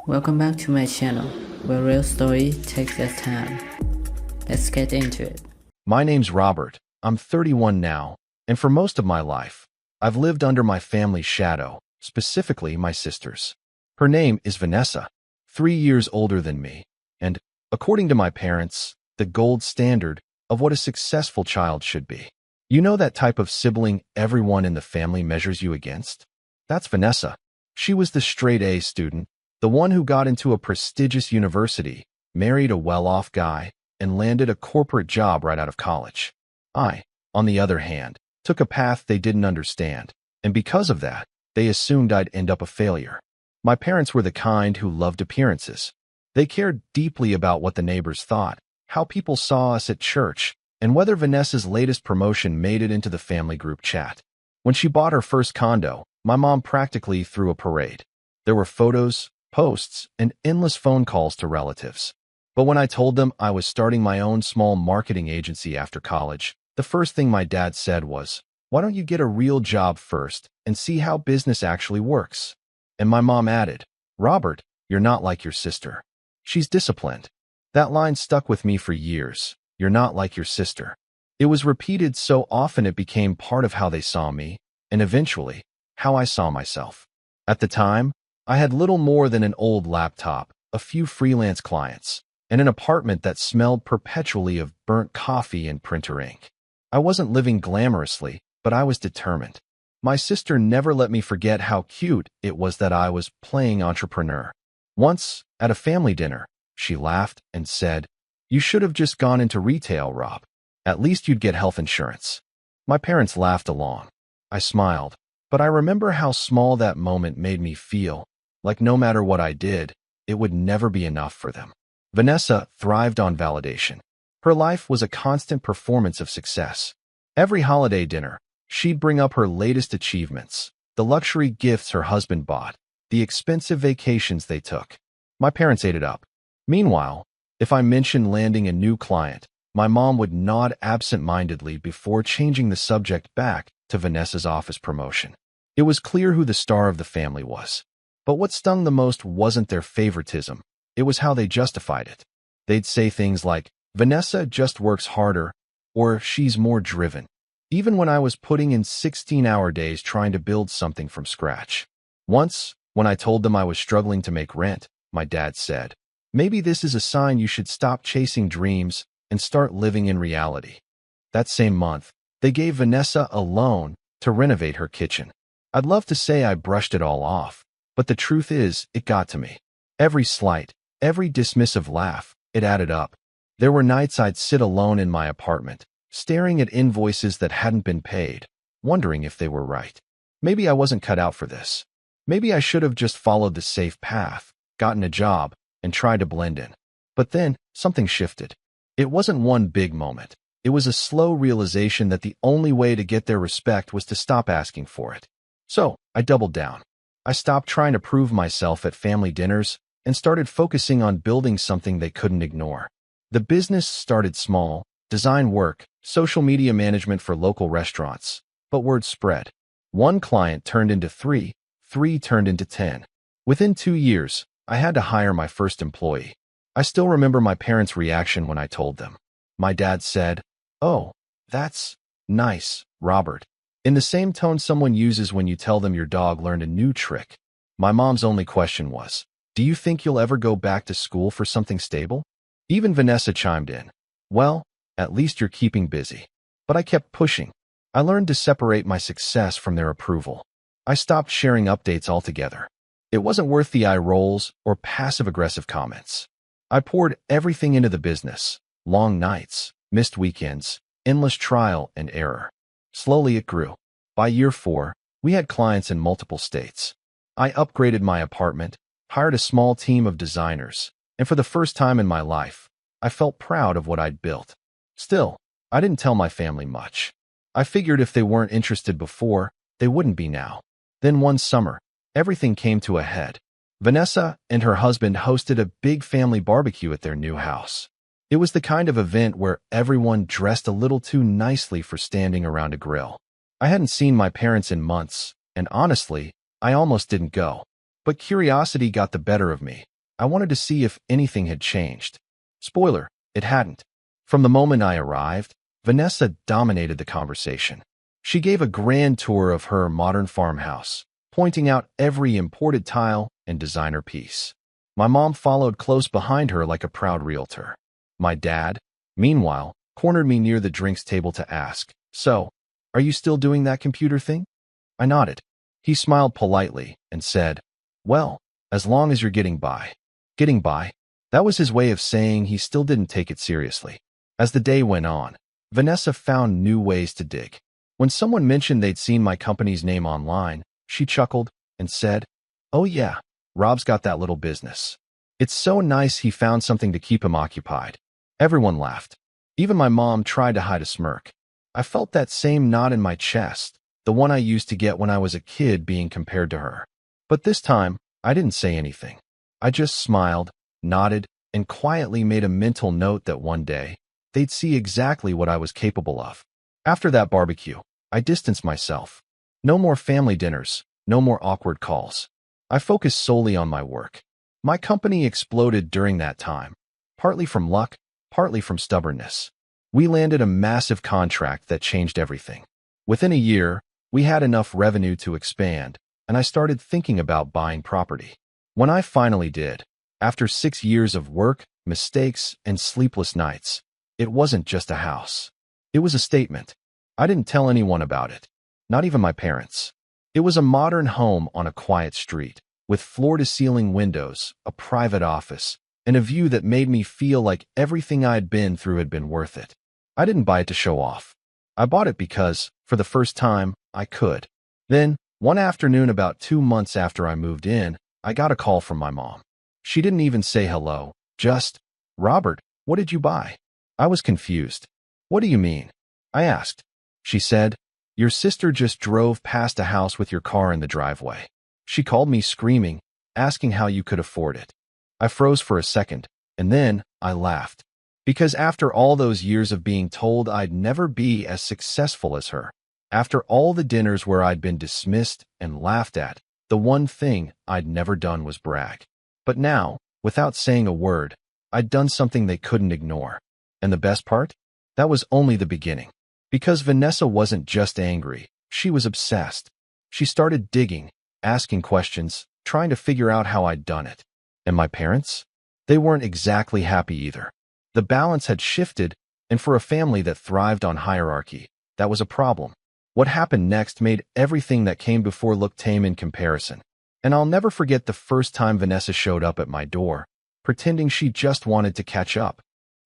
Welcome back to my channel, where real story takes its time. Let's get into it. My name's Robert. I'm 31 now, and for most of my life, I've lived under my family's shadow, specifically my sister's. Her name is Vanessa, 3 years older than me, and, according to my parents, the gold standard of what a successful child should be. You know that type of sibling everyone in the family measures you against? That's Vanessa. She was the straight-A student, the one who got into a prestigious university, married a well-off guy, and landed a corporate job right out of college. I, on the other hand, took a path they didn't understand, and because of that, they assumed I'd end up a failure. My parents were the kind who loved appearances. They cared deeply about what the neighbors thought, how people saw us at church, and whether Vanessa's latest promotion made it into the family group chat. When she bought her first condo, my mom practically threw a parade. There were photos, posts, and endless phone calls to relatives. But when I told them I was starting my own small marketing agency after college, the first thing my dad said was, "Why don't you get a real job first and see how business actually works?" And my mom added, "Robert, you're not like your sister. She's disciplined." That line stuck with me for years. You're not like your sister. It was repeated so often it became part of how they saw me, and eventually, how I saw myself. At the time, I had little more than an old laptop, a few freelance clients, and an apartment that smelled perpetually of burnt coffee and printer ink. I wasn't living glamorously, but I was determined. My sister never let me forget how cute it was that I was playing entrepreneur. Once, at a family dinner, she laughed and said, "You should have just gone into retail, Rob. At least you'd get health insurance." My parents laughed along. I smiled, but I remember how small that moment made me feel, like no matter what I did, it would never be enough for them. Vanessa thrived on validation. Her life was a constant performance of success. Every holiday dinner, she'd bring up her latest achievements, the luxury gifts her husband bought, the expensive vacations they took. My parents ate it up. Meanwhile, if I mentioned landing a new client, my mom would nod absent-mindedly before changing the subject back to Vanessa's office promotion. It was clear who the star of the family was. But what stung the most wasn't their favoritism. It was how they justified it. They'd say things like, "Vanessa just works harder," or "she's more driven," even when I was putting in 16-hour days trying to build something from scratch. Once, when I told them I was struggling to make rent, my dad said, "Maybe this is a sign you should stop chasing dreams and start living in reality." That same month, they gave Vanessa a loan to renovate her kitchen. I'd love to say I brushed it all off, but the truth is, it got to me. Every slight, every dismissive laugh, it added up. There were nights I'd sit alone in my apartment, staring at invoices that hadn't been paid, wondering if they were right. Maybe I wasn't cut out for this. Maybe I should have just followed the safe path, gotten a job, and tried to blend in. But then, something shifted. It wasn't one big moment. It was a slow realization that the only way to get their respect was to stop asking for it. So, I doubled down. I stopped trying to prove myself at family dinners and started focusing on building something they couldn't ignore. The business started small, design work, social media management for local restaurants, but word spread. One client turned into three turned into 10. Within 2 years, I had to hire my first employee. I still remember my parents' reaction when I told them. My dad said, "Oh, that's nice, Robert," in the same tone someone uses when you tell them your dog learned a new trick. My mom's only question was, "Do you think you'll ever go back to school for something stable?" Even Vanessa chimed in, "Well, at least you're keeping busy." But I kept pushing. I learned to separate my success from their approval. I stopped sharing updates altogether. It wasn't worth the eye rolls or passive-aggressive comments. I poured everything into the business. Long nights, missed weekends, endless trial and error. Slowly it grew. By year 4, we had clients in multiple states. I upgraded my apartment, hired a small team of designers, and for the first time in my life, I felt proud of what I'd built. Still, I didn't tell my family much. I figured if they weren't interested before, they wouldn't be now. Then one summer, everything came to a head. Vanessa and her husband hosted a big family barbecue at their new house. It was the kind of event where everyone dressed a little too nicely for standing around a grill. I hadn't seen my parents in months, and honestly, I almost didn't go. But curiosity got the better of me. I wanted to see if anything had changed. Spoiler, it hadn't. From the moment I arrived, Vanessa dominated the conversation. She gave a grand tour of her modern farmhouse, pointing out every imported tile and designer piece. My mom followed close behind her like a proud realtor. My dad, meanwhile, cornered me near the drinks table to ask, "So, are you still doing that computer thing?" I nodded. He smiled politely and said, "Well, as long as you're getting by." Getting by? That was his way of saying he still didn't take it seriously. As the day went on, Vanessa found new ways to dig. When someone mentioned they'd seen my company's name online, she chuckled and said, "Oh yeah, Rob's got that little business. It's so nice he found something to keep him occupied." Everyone laughed. Even my mom tried to hide a smirk. I felt that same knot in my chest, the one I used to get when I was a kid being compared to her. But this time, I didn't say anything. I just smiled, nodded, and quietly made a mental note that one day, they'd see exactly what I was capable of. After that barbecue, I distanced myself. No more family dinners, no more awkward calls. I focused solely on my work. My company exploded during that time, partly from luck, partly from stubbornness. We landed a massive contract that changed everything. Within a year, we had enough revenue to expand, and I started thinking about buying property. When I finally did, after 6 years of work, mistakes, and sleepless nights, it wasn't just a house. It was a statement. I didn't tell anyone about it, not even my parents. It was a modern home on a quiet street, with floor-to-ceiling windows, a private office, and a view that made me feel like everything I'd been through had been worth it. I didn't buy it to show off. I bought it because, for the first time, I could. Then, one afternoon about 2 months after I moved in, I got a call from my mom. She didn't even say hello, just, "Robert, what did you buy?" I was confused. "What do you mean?" I asked. She said, "Your sister just drove past a house with your car in the driveway. She called me screaming, asking how you could afford it." I froze for a second, and then I laughed. Because after all those years of being told I'd never be as successful as her, after all the dinners where I'd been dismissed and laughed at, the one thing I'd never done was brag. But now, without saying a word, I'd done something they couldn't ignore. And the best part? That was only the beginning. Because Vanessa wasn't just angry, she was obsessed. She started digging, asking questions, trying to figure out how I'd done it. And my parents? They weren't exactly happy either. The balance had shifted, and for a family that thrived on hierarchy, that was a problem. What happened next made everything that came before look tame in comparison. And I'll never forget the first time Vanessa showed up at my door, pretending she just wanted to catch up.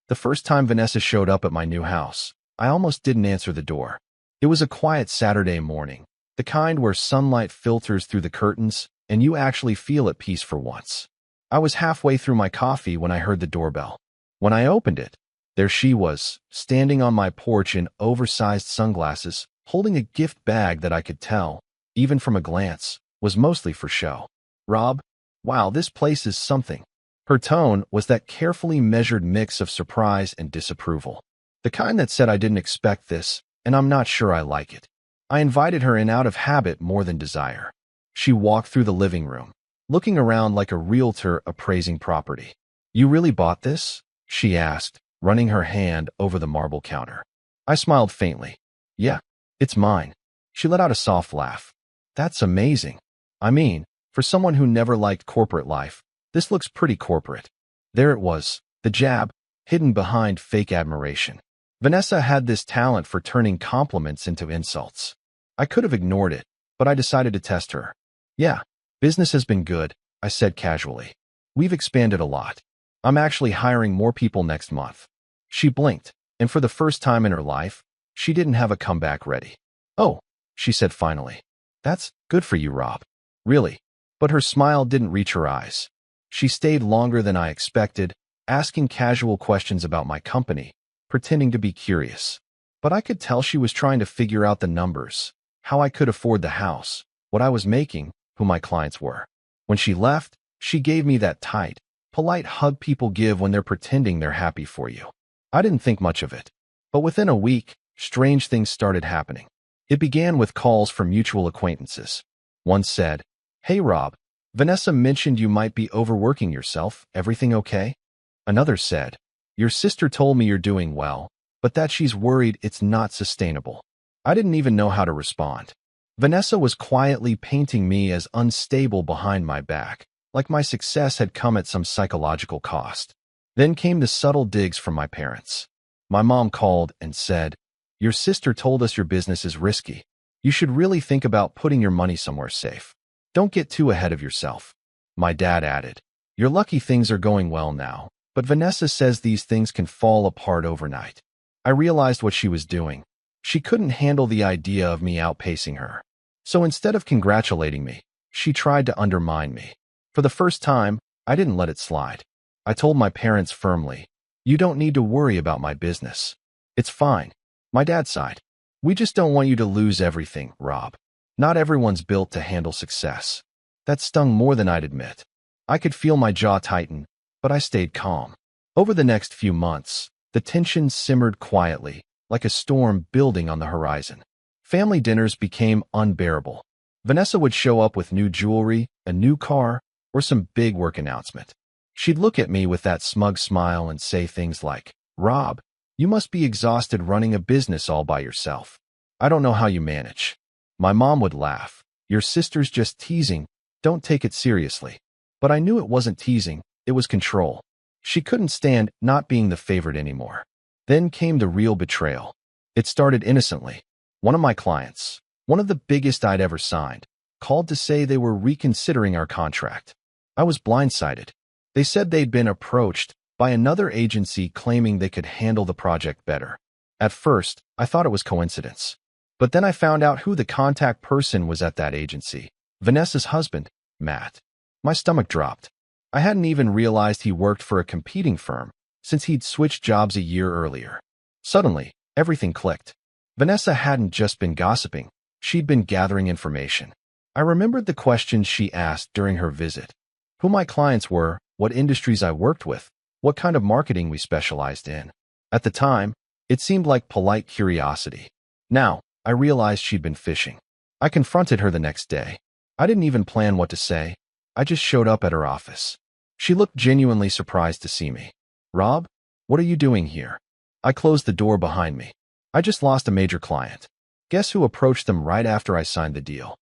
The first time Vanessa showed up at my new house, I almost didn't answer the door. It was a quiet Saturday morning, the kind where sunlight filters through the curtains, and you actually feel at peace for once. I was halfway through my coffee when I heard the doorbell. When I opened it, there she was, standing on my porch in oversized sunglasses, holding a gift bag that I could tell, even from a glance, was mostly for show. "Rob, wow, this place is something." Her tone was that carefully measured mix of surprise and disapproval. The kind that said I didn't expect this, and I'm not sure I like it. I invited her in out of habit more than desire. She walked through the living room, looking around like a realtor appraising property. "You really bought this?" she asked, running her hand over the marble counter. I smiled faintly. "Yeah, it's mine." She let out a soft laugh. "That's amazing. I mean, for someone who never liked corporate life, this looks pretty corporate." There it was, the jab, hidden behind fake admiration. Vanessa had this talent for turning compliments into insults. I could have ignored it, but I decided to test her. "Yeah, business has been good," I said casually. "We've expanded a lot. I'm actually hiring more people next month." She blinked, and for the first time in her life, she didn't have a comeback ready. "Oh," she said finally. "That's good for you, Rob." "Really?" But her smile didn't reach her eyes. She stayed longer than I expected, asking casual questions about my company, pretending to be curious. But I could tell she was trying to figure out the numbers, how I could afford the house, what I was making, who my clients were. When she left, she gave me that tight, polite hug people give when they're pretending they're happy for you. I didn't think much of it. But within a week, strange things started happening. It began with calls from mutual acquaintances. One said, "Hey Rob, Vanessa mentioned you might be overworking yourself. Everything okay? Another said, your sister told me you're doing well, but that she's worried it's not sustainable. I didn't even know how to respond. Vanessa was quietly painting me as unstable behind my back, like my success had come at some psychological cost. Then came the subtle digs from my parents. My mom called and said, your sister told us your business is risky. You should really think about putting your money somewhere safe. Don't get too ahead of yourself. My dad added, you're lucky things are going well now, but Vanessa says these things can fall apart overnight. I realized what she was doing. She couldn't handle the idea of me outpacing her. So instead of congratulating me, she tried to undermine me. For the first time, I didn't let it slide. I told my parents firmly, you don't need to worry about my business. It's fine. My dad sighed. We just don't want you to lose everything, Rob. Not everyone's built to handle success. That stung more than I'd admit. I could feel my jaw tighten, but I stayed calm. Over the next few months, the tension simmered quietly, like a storm building on the horizon. Family dinners became unbearable. Vanessa would show up with new jewelry, a new car, or some big work announcement. She'd look at me with that smug smile and say things like, Rob, you must be exhausted running a business all by yourself. I don't know how you manage. My mom would laugh. Your sister's just teasing. Don't take it seriously. But I knew it wasn't teasing. It was control. She couldn't stand not being the favorite anymore. Then came the real betrayal. It started innocently. One of my clients, one of the biggest I'd ever signed, called to say they were reconsidering our contract. I was blindsided. They said they'd been approached by another agency claiming they could handle the project better. At first, I thought it was coincidence. But then I found out who the contact person was at that agency. Vanessa's husband, Matt. My stomach dropped. I hadn't even realized he worked for a competing firm, since he'd switched jobs a year earlier. Suddenly, everything clicked. Vanessa hadn't just been gossiping. She'd been gathering information. I remembered the questions she asked during her visit. Who my clients were, what industries I worked with, what kind of marketing we specialized in. At the time, it seemed like polite curiosity. Now, I realized she'd been fishing. I confronted her the next day. I didn't even plan what to say. I just showed up at her office. She looked genuinely surprised to see me. Rob, what are you doing here? I closed the door behind me. I just lost a major client. Guess who approached them right after I signed the deal?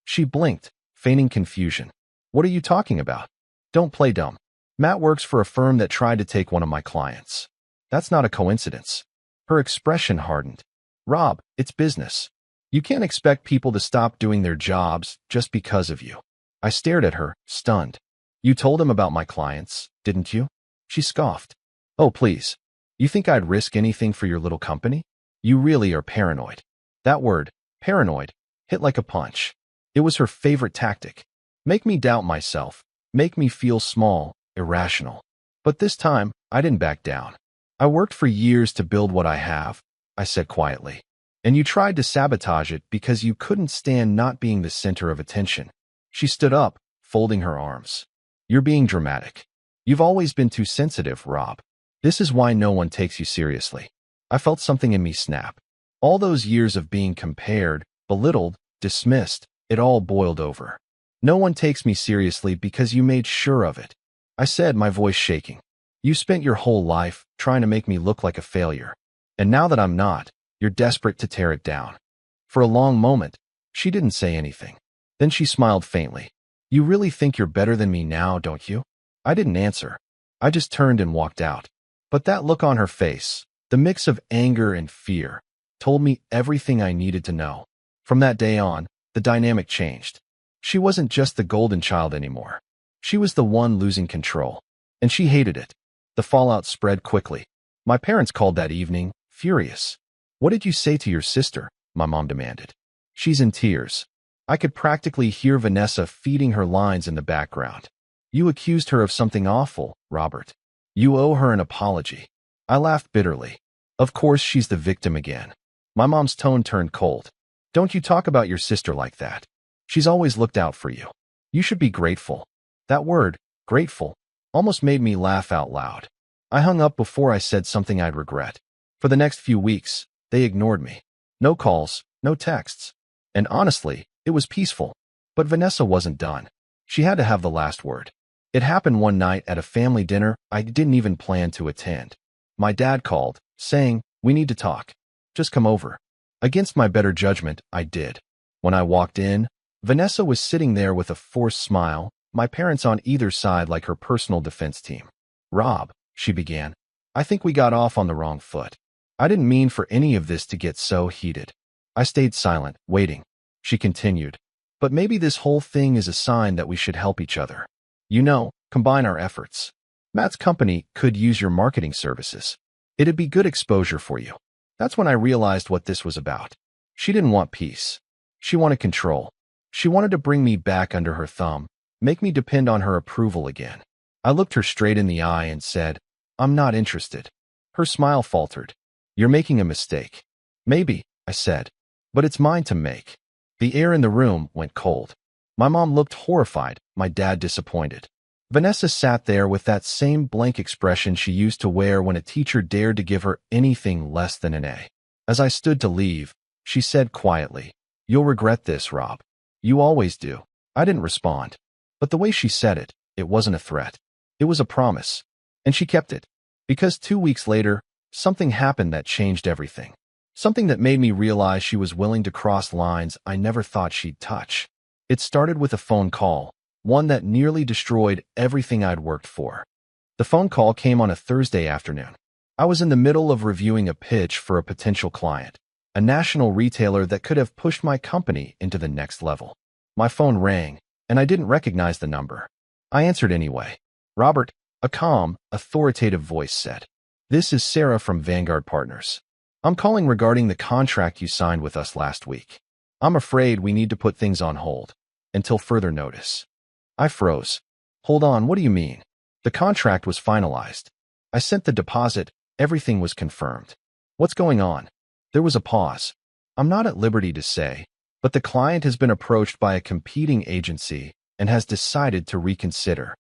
She blinked, feigning confusion. What are you talking about? Don't play dumb. Matt works for a firm that tried to take one of my clients. That's not a coincidence. Her expression hardened. Rob, it's business. You can't expect people to stop doing their jobs just because of you. I stared at her, stunned. You told him about my clients, didn't you? She scoffed. Oh, please. You think I'd risk anything for your little company? You really are paranoid. That word, paranoid, hit like a punch. It was her favorite tactic. Make me doubt myself, make me feel small, irrational. But this time, I didn't back down. I worked for years to build what I have, I said quietly. And you tried to sabotage it because you couldn't stand not being the center of attention. She stood up, folding her arms. You're being dramatic. You've always been too sensitive, Rob. This is why no one takes you seriously. I felt something in me snap. All those years of being compared, belittled, dismissed, it all boiled over. No one takes me seriously because you made sure of it. I said, my voice shaking. You spent your whole life trying to make me look like a failure. And now that I'm not, you're desperate to tear it down. For a long moment, she didn't say anything. Then she smiled faintly. You really think you're better than me now, don't you? I didn't answer. I just turned and walked out. But that look on her face, the mix of anger and fear, told me everything I needed to know. From that day on, the dynamic changed. She wasn't just the golden child anymore. She was the one losing control. And she hated it. The fallout spread quickly. My parents called that evening, furious. What did you say to your sister? My mom demanded. She's in tears. I could practically hear Vanessa feeding her lines in the background. You accused her of something awful, Robert. You owe her an apology. I laughed bitterly. Of course she's the victim again. My mom's tone turned cold. Don't you talk about your sister like that. She's always looked out for you. You should be grateful. That word, grateful, almost made me laugh out loud. I hung up before I said something I'd regret. For the next few weeks, they ignored me. No calls, no texts. And honestly, it was peaceful. But Vanessa wasn't done. She had to have the last word. It happened one night at a family dinner I didn't even plan to attend. My dad called, saying, "We need to talk. Just come over." Against my better judgment, I did. When I walked in, Vanessa was sitting there with a forced smile, my parents on either side like her personal defense team. "Rob," she began, "I think we got off on the wrong foot. I didn't mean for any of this to get so heated." I stayed silent, waiting. She continued, "But maybe this whole thing is a sign that we should help each other. You know, combine our efforts. Matt's company could use your marketing services. It'd be good exposure for you." That's when I realized what this was about. She didn't want peace. She wanted control. She wanted to bring me back under her thumb, make me depend on her approval again. I looked her straight in the eye and said, "I'm not interested." Her smile faltered. "You're making a mistake." "Maybe," I said, "but it's mine to make." The air in the room went cold. My mom looked horrified, my dad disappointed. Vanessa sat there with that same blank expression she used to wear when a teacher dared to give her anything less than an A. As I stood to leave, she said quietly, "You'll regret this, Rob. You always do." I didn't respond. But the way she said it, it wasn't a threat. It was a promise. And she kept it. Because 2 weeks later, something happened that changed everything. Something that made me realize she was willing to cross lines I never thought she'd touch. It started with a phone call, one that nearly destroyed everything I'd worked for. The phone call came on a Thursday afternoon. I was in the middle of reviewing a pitch for a potential client, a national retailer that could have pushed my company into the next level. My phone rang, and I didn't recognize the number. I answered anyway. "Robert," a calm, authoritative voice said. "This is Sarah from Vanguard Partners. I'm calling regarding the contract you signed with us last week. I'm afraid we need to put things on hold until further notice." I froze. "Hold on, what do you mean?" "The contract was finalized. I sent the deposit, everything was confirmed." "What's going on?" There was a pause. "I'm not at liberty to say, but the client has been approached by a competing agency and has decided to reconsider."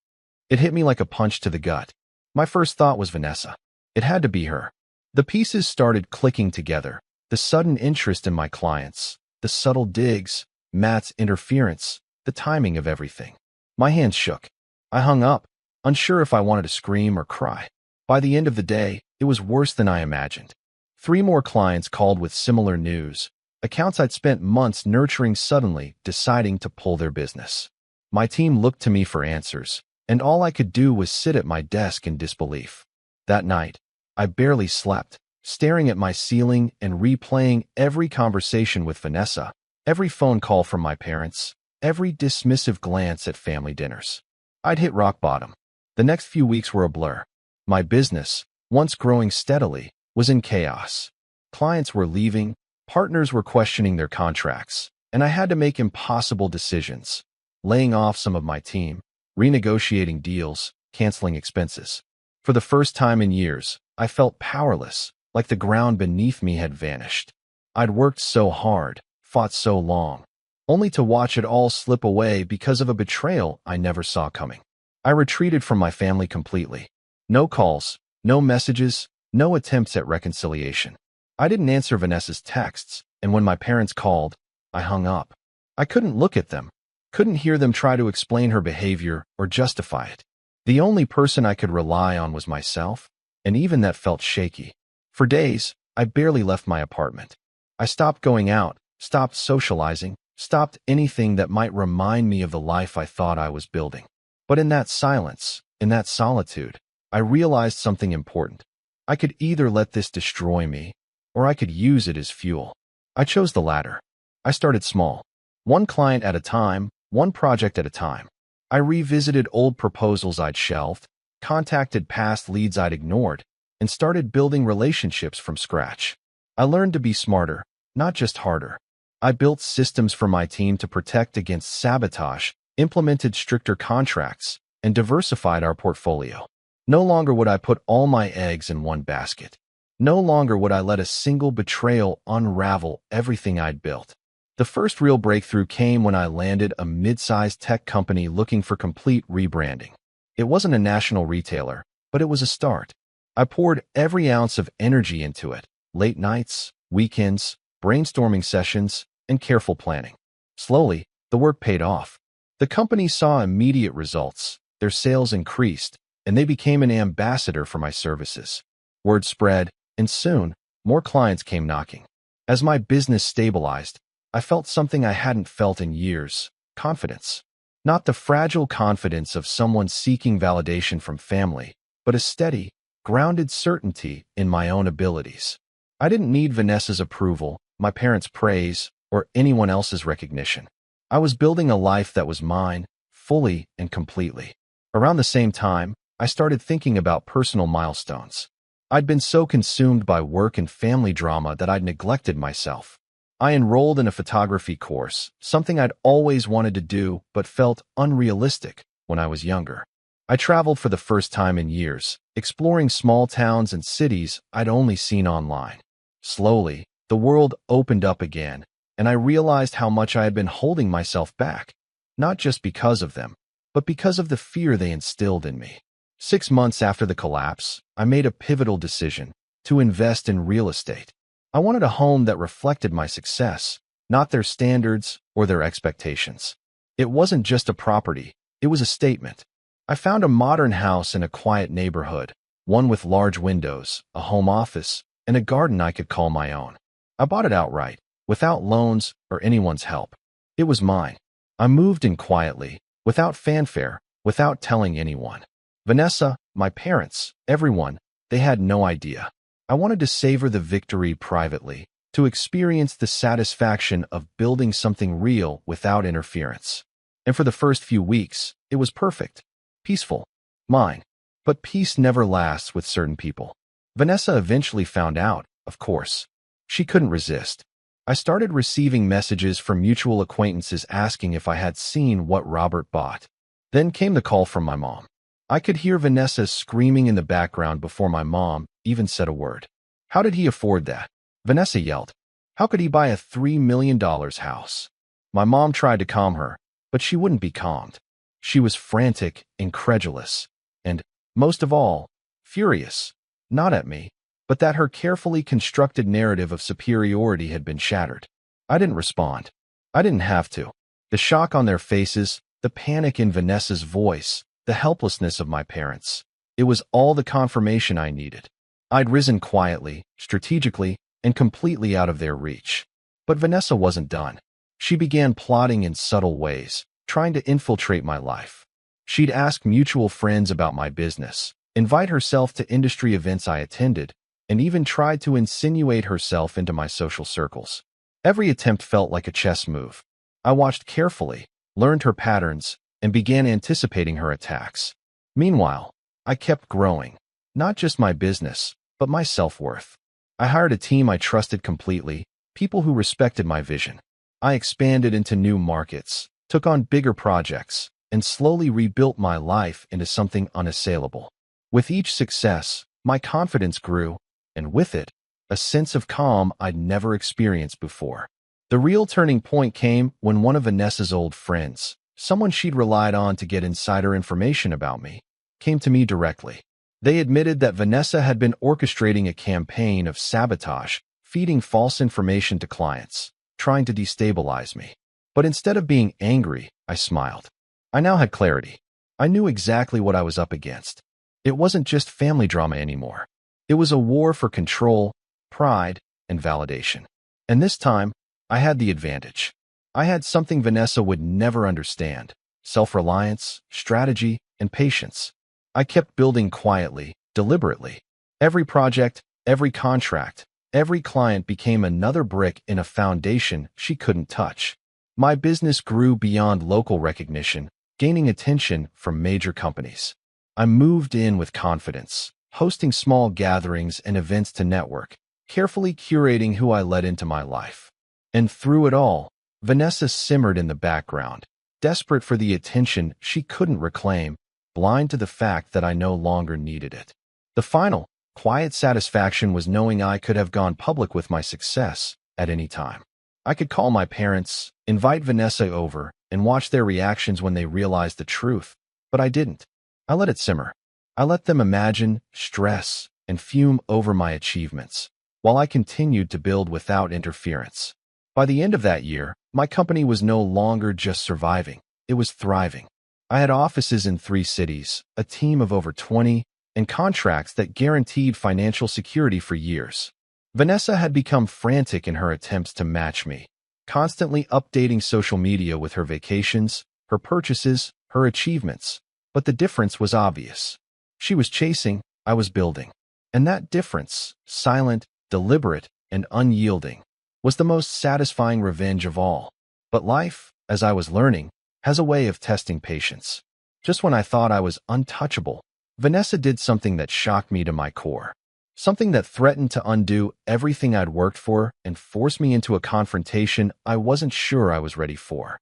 It hit me like a punch to the gut. My first thought was Vanessa. It had to be her. The pieces started clicking together. The sudden interest in my clients, the subtle digs, Matt's interference, the timing of everything. My hands shook. I hung up, unsure if I wanted to scream or cry. By the end of the day, it was worse than I imagined. 3 more clients called with similar news. Accounts I'd spent months nurturing suddenly deciding to pull their business. My team looked to me for answers, and all I could do was sit at my desk in disbelief. That night, I barely slept, staring at my ceiling and replaying every conversation with Vanessa, every phone call from my parents, every dismissive glance at family dinners. I'd hit rock bottom. The next few weeks were a blur. My business, once growing steadily, was in chaos. Clients were leaving, partners were questioning their contracts, and I had to make impossible decisions, laying off some of my team, renegotiating deals, canceling expenses. For the first time in years, I felt powerless, like the ground beneath me had vanished. I'd worked so hard, fought so long, only to watch it all slip away because of a betrayal I never saw coming. I retreated from my family completely. No calls, no messages, no attempts at reconciliation. I didn't answer Vanessa's texts, and when my parents called, I hung up. I couldn't look at them, couldn't hear them try to explain her behavior or justify it. The only person I could rely on was myself, and even that felt shaky. For days, I barely left my apartment. I stopped going out, stopped socializing, stopped anything that might remind me of the life I thought I was building. But in that silence, in that solitude, I realized something important. I could either let this destroy me, or I could use it as fuel. I chose the latter. I started small. One client at a time, one project at a time. I revisited old proposals I'd shelved, contacted past leads I'd ignored, and started building relationships from scratch. I learned to be smarter, not just harder. I built systems for my team to protect against sabotage, implemented stricter contracts, and diversified our portfolio. No longer would I put all my eggs in one basket. No longer would I let a single betrayal unravel everything I'd built. The first real breakthrough came when I landed a mid-sized tech company looking for complete rebranding. It wasn't a national retailer, but it was a start. I poured every ounce of energy into it, late nights, weekends, brainstorming sessions, and careful planning. Slowly, the work paid off. The company saw immediate results. Their sales increased, and they became an ambassador for my services. Word spread, and soon, more clients came knocking. As my business stabilized, I felt something I hadn't felt in years: confidence. Not the fragile confidence of someone seeking validation from family, but a steady, grounded certainty in my own abilities. I didn't need Vanessa's approval, my parents' praise, or anyone else's recognition. I was building a life that was mine, fully and completely. Around the same time, I started thinking about personal milestones. I'd been so consumed by work and family drama that I'd neglected myself. I enrolled in a photography course, something I'd always wanted to do but felt unrealistic when I was younger. I traveled for the first time in years, exploring small towns and cities I'd only seen online. Slowly, the world opened up again, and I realized how much I had been holding myself back, not just because of them, but because of the fear they instilled in me. 6 months after the collapse, I made a pivotal decision: to invest in real estate. I wanted a home that reflected my success, not their standards or their expectations. It wasn't just a property, it was a statement. I found a modern house in a quiet neighborhood, one with large windows, a home office, and a garden I could call my own. I bought it outright, without loans or anyone's help. It was mine. I moved in quietly, without fanfare, without telling anyone. Vanessa, my parents, everyone, they had no idea. I wanted to savor the victory privately, to experience the satisfaction of building something real without interference. And for the first few weeks, it was perfect. Peaceful. Mine. But peace never lasts with certain people. Vanessa eventually found out, of course. She couldn't resist. I started receiving messages from mutual acquaintances asking if I had seen what Robert bought. Then came the call from my mom. I could hear Vanessa screaming in the background before my mom even said a word. How did he afford that? Vanessa yelled. How could he buy a $3 million house? My mom tried to calm her, but she wouldn't be calmed. She was frantic, incredulous, and, most of all, furious. Not at me, but that her carefully constructed narrative of superiority had been shattered. I didn't respond. I didn't have to. The shock on their faces, the panic in Vanessa's voice, the helplessness of my parents. It was all the confirmation I needed. I'd risen quietly, strategically, and completely out of their reach. But Vanessa wasn't done. She began plotting in subtle ways, trying to infiltrate my life. She'd ask mutual friends about my business, invite herself to industry events I attended, and even tried to insinuate herself into my social circles. Every attempt felt like a chess move. I watched carefully, learned her patterns, and began anticipating her attacks. Meanwhile, I kept growing, not just my business, but my self-worth. I hired a team I trusted completely, people who respected my vision. I expanded into new markets, took on bigger projects, and slowly rebuilt my life into something unassailable. With each success, my confidence grew, and with it, a sense of calm I'd never experienced before. The real turning point came when one of Vanessa's old friends, someone she'd relied on to get insider information about me, came to me directly. They admitted that Vanessa had been orchestrating a campaign of sabotage, feeding false information to clients, trying to destabilize me. But instead of being angry, I smiled. I now had clarity. I knew exactly what I was up against. It wasn't just family drama anymore. It was a war for control, pride, and validation. And this time, I had the advantage. I had something Vanessa would never understand: self-reliance, strategy, and patience. I kept building quietly, deliberately. Every project, every contract, every client became another brick in a foundation she couldn't touch. My business grew beyond local recognition, gaining attention from major companies. I moved in with confidence, hosting small gatherings and events to network, carefully curating who I let into my life. And through it all, Vanessa simmered in the background, desperate for the attention she couldn't reclaim, blind to the fact that I no longer needed it. The final, quiet satisfaction was knowing I could have gone public with my success at any time. I could call my parents, invite Vanessa over, and watch their reactions when they realized the truth, but I didn't. I let it simmer. I let them imagine, stress, and fume over my achievements, while I continued to build without interference. By the end of that year, my company was no longer just surviving. it was thriving. I had offices in 3 cities, a team of over 20, and contracts that guaranteed financial security for years. Vanessa had become frantic in her attempts to match me, constantly updating social media with her vacations, her purchases, her achievements. But the difference was obvious. She was chasing, I was building. And that difference, silent, deliberate, and unyielding, was the most satisfying revenge of all. But life, as I was learning, has a way of testing patience. Just when I thought I was untouchable, Vanessa did something that shocked me to my core. Something that threatened to undo everything I'd worked for and force me into a confrontation I wasn't sure I was ready for.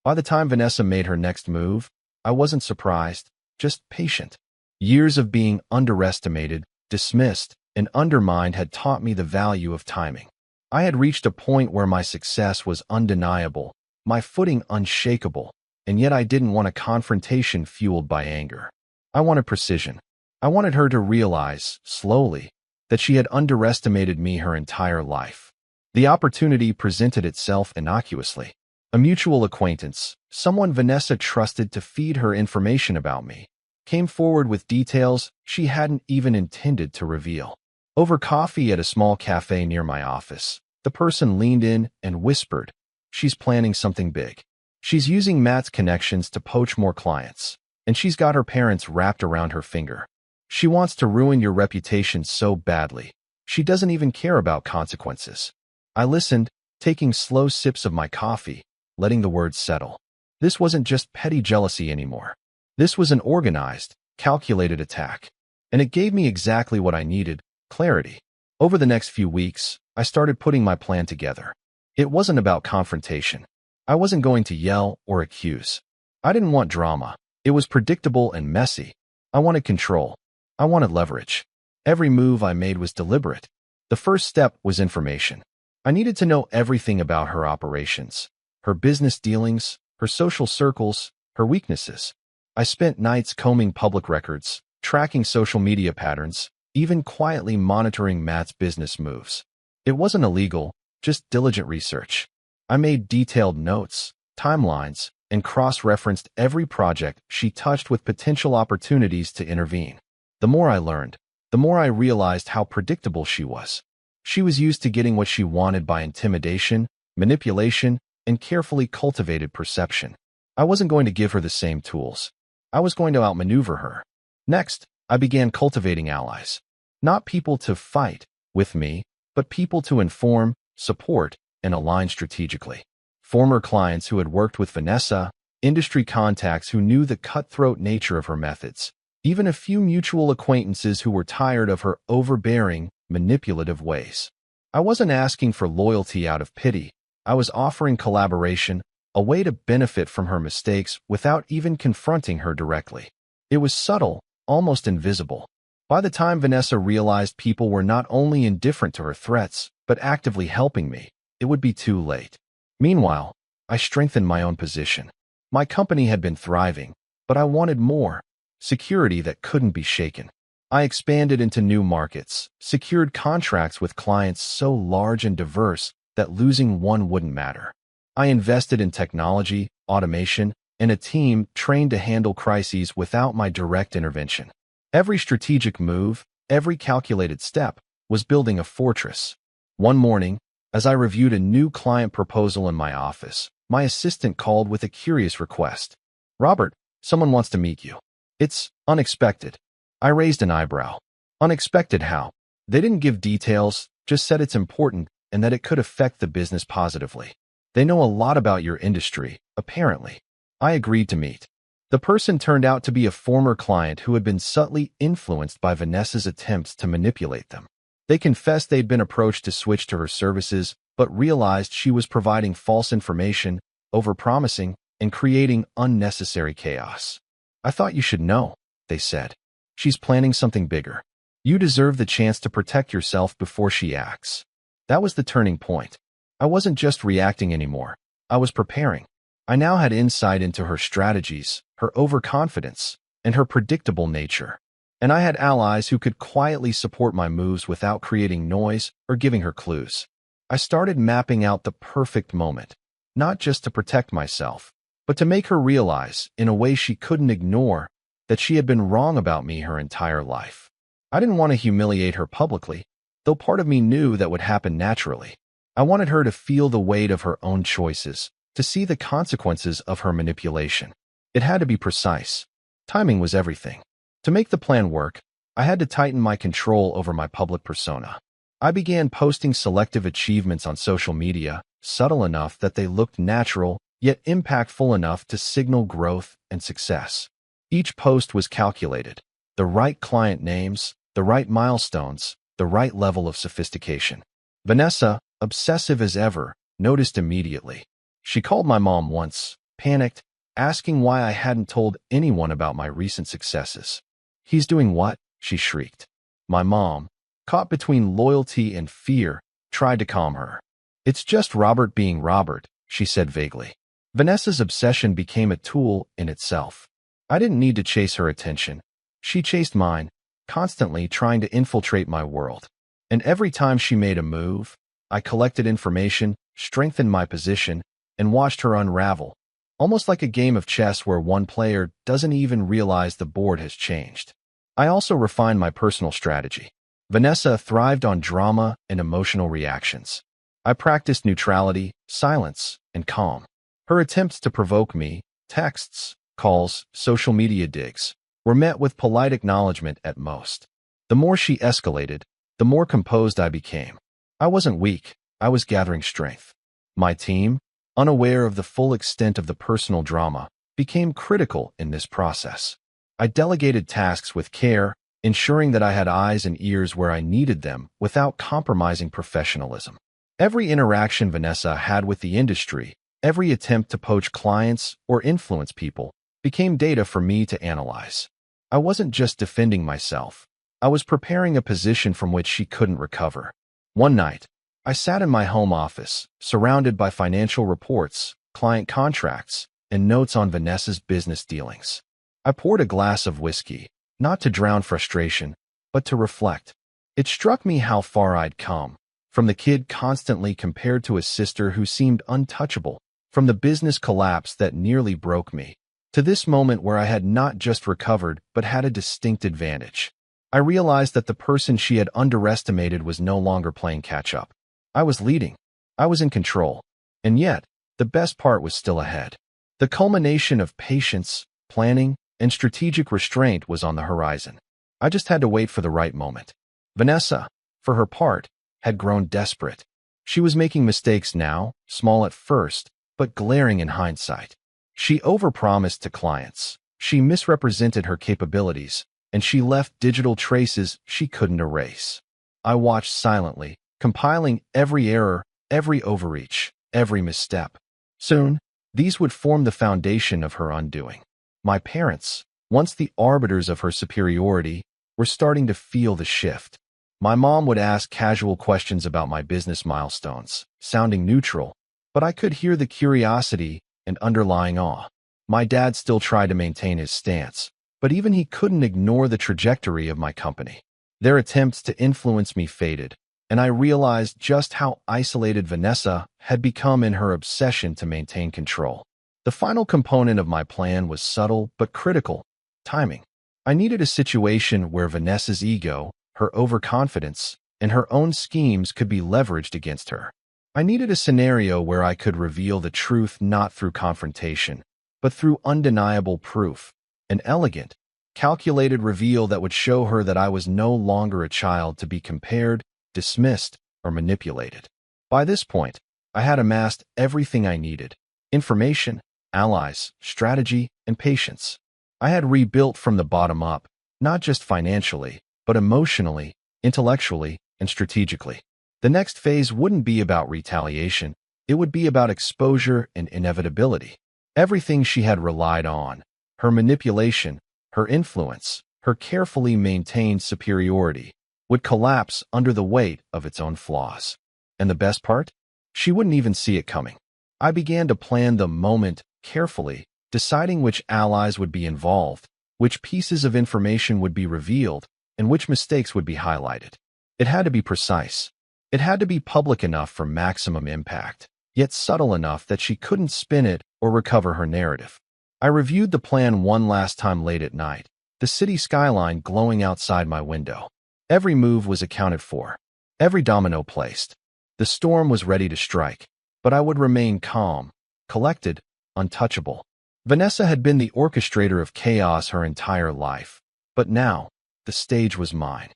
By the time Vanessa made her next move, I wasn't surprised, just patient. Years of being underestimated, dismissed, and undermined had taught me the value of timing. I had reached a point where my success was undeniable, my footing unshakable, and yet I didn't want a confrontation fueled by anger. I wanted precision. I wanted her to realize, slowly, that she had underestimated me her entire life. The opportunity presented itself innocuously. A mutual acquaintance, someone Vanessa trusted to feed her information about me, came forward with details she hadn't even intended to reveal. Over coffee at a small cafe near my office, the person leaned in and whispered, "She's planning something big. She's using Matt's connections to poach more clients, and she's got her parents wrapped around her finger. She wants to ruin your reputation so badly. She doesn't even care about consequences." I listened, taking slow sips of my coffee, letting the words settle. This wasn't just petty jealousy anymore. This was an organized, calculated attack. And it gave me exactly what I needed, clarity. Over the next few weeks, I started putting my plan together. It wasn't about confrontation. I wasn't going to yell or accuse. I didn't want drama. It was predictable and messy. I wanted control. I wanted leverage. Every move I made was deliberate. The first step was information. I needed to know everything about her operations, her business dealings, her social circles, her weaknesses. I spent nights combing public records, tracking social media patterns, even quietly monitoring Matt's business moves. It wasn't illegal, just diligent research. I made detailed notes, timelines, and cross-referenced every project she touched with potential opportunities to intervene. The more I learned, the more I realized how predictable she was. She was used to getting what she wanted by intimidation, manipulation, and carefully cultivated perception. I wasn't going to give her the same tools. I was going to outmaneuver her. Next, I began cultivating allies. Not people to fight with me, but people to inform, support, and align strategically. Former clients who had worked with Vanessa, industry contacts who knew the cutthroat nature of her methods, even a few mutual acquaintances who were tired of her overbearing, manipulative ways. I wasn't asking for loyalty out of pity. I was offering collaboration, a way to benefit from her mistakes without even confronting her directly. It was subtle, almost invisible. By the time Vanessa realized people were not only indifferent to her threats, but actively helping me, it would be too late. Meanwhile, I strengthened my own position. My company had been thriving, but I wanted more. Security that couldn't be shaken. I expanded into new markets, secured contracts with clients so large and diverse that losing one wouldn't matter. I invested in technology, automation, and a team trained to handle crises without my direct intervention. Every strategic move, every calculated step, was building a fortress. One morning, as I reviewed a new client proposal in my office, my assistant called with a curious request. "Robert, someone wants to meet you." "It's unexpected." I raised an eyebrow. "Unexpected how?" "They didn't give details, just said it's important and that it could affect the business positively. They know a lot about your industry, apparently." I agreed to meet. The person turned out to be a former client who had been subtly influenced by Vanessa's attempts to manipulate them. They confessed they'd been approached to switch to her services, but realized she was providing false information, overpromising, and creating unnecessary chaos. "I thought you should know," they said. "She's planning something bigger. You deserve the chance to protect yourself before she acts." That was the turning point. I wasn't just reacting anymore. I was preparing. I now had insight into her strategies, her overconfidence, and her predictable nature. And I had allies who could quietly support my moves without creating noise or giving her clues. I started mapping out the perfect moment, not just to protect myself, but to make her realize, in a way she couldn't ignore, that she had been wrong about me her entire life. I didn't want to humiliate her publicly, though part of me knew that would happen naturally. I wanted her to feel the weight of her own choices, to see the consequences of her manipulation. It had to be precise. Timing was everything. To make the plan work, I had to tighten my control over my public persona. I began posting selective achievements on social media, subtle enough that they looked natural, yet impactful enough to signal growth and success. Each post was calculated. The right client names, the right milestones, the right level of sophistication. Vanessa, obsessive as ever, noticed immediately. She called my mom once, panicked, asking why I hadn't told anyone about my recent successes. "He's doing what?" she shrieked. My mom, caught between loyalty and fear, tried to calm her. "It's just Robert being Robert," she said vaguely. Vanessa's obsession became a tool in itself. I didn't need to chase her attention. She chased mine, constantly trying to infiltrate my world. And every time she made a move, I collected information, strengthened my position, and watched her unravel, almost like a game of chess where one player doesn't even realize the board has changed. I also refined my personal strategy. Vanessa thrived on drama and emotional reactions. I practiced neutrality, silence, and calm. Her attempts to provoke me, texts, calls, social media digs, were met with polite acknowledgement at most. The more she escalated, the more composed I became. I wasn't weak, I was gathering strength. My team, unaware of the full extent of the personal drama, became critical in this process. I delegated tasks with care, ensuring that I had eyes and ears where I needed them without compromising professionalism. Every interaction Vanessa had with the industry, every attempt to poach clients or influence people, became data for me to analyze. I wasn't just defending myself. I was preparing a position from which she couldn't recover. One night, I sat in my home office, surrounded by financial reports, client contracts, and notes on Vanessa's business dealings. I poured a glass of whiskey, not to drown frustration, but to reflect. It struck me how far I'd come, from the kid constantly compared to a sister who seemed untouchable, from the business collapse that nearly broke me, to this moment where I had not just recovered but had a distinct advantage. I realized that the person she had underestimated was no longer playing catch-up. I was leading. I was in control. And yet, the best part was still ahead. The culmination of patience, planning, and strategic restraint was on the horizon. I just had to wait for the right moment. Vanessa, for her part, had grown desperate. She was making mistakes now, small at first, but glaring in hindsight. She overpromised to clients. She misrepresented her capabilities, and she left digital traces she couldn't erase. I watched silently, compiling every error, every overreach, every misstep. Soon, these would form the foundation of her undoing. My parents, once the arbiters of her superiority, were starting to feel the shift. My mom would ask casual questions about my business milestones, sounding neutral, but I could hear the curiosity and underlying awe. My dad still tried to maintain his stance, but even he couldn't ignore the trajectory of my company. Their attempts to influence me faded, and I realized just how isolated Vanessa had become in her obsession to maintain control. The final component of my plan was subtle but critical: timing. I needed a situation where Vanessa's ego, her overconfidence, and her own schemes could be leveraged against her. I needed a scenario where I could reveal the truth not through confrontation, but through undeniable proof, an elegant, calculated reveal that would show her that I was no longer a child to be compared, dismissed, or manipulated. By this point, I had amassed everything I needed: information, allies, strategy, and patience. I had rebuilt from the bottom up, not just financially, but emotionally, intellectually, and strategically. The next phase wouldn't be about retaliation, it would be about exposure and inevitability. Everything she had relied on, her manipulation, her influence, her carefully maintained superiority, would collapse under the weight of its own flaws. And the best part? She wouldn't even see it coming. I began to plan the moment carefully, deciding which allies would be involved, which pieces of information would be revealed, and which mistakes would be highlighted. It had to be precise. It had to be public enough for maximum impact, yet subtle enough that she couldn't spin it or recover her narrative. I reviewed the plan one last time late at night, the city skyline glowing outside my window. Every move was accounted for, every domino placed. The storm was ready to strike, but I would remain calm, collected, untouchable. Vanessa had been the orchestrator of chaos her entire life, but now, the stage was mine.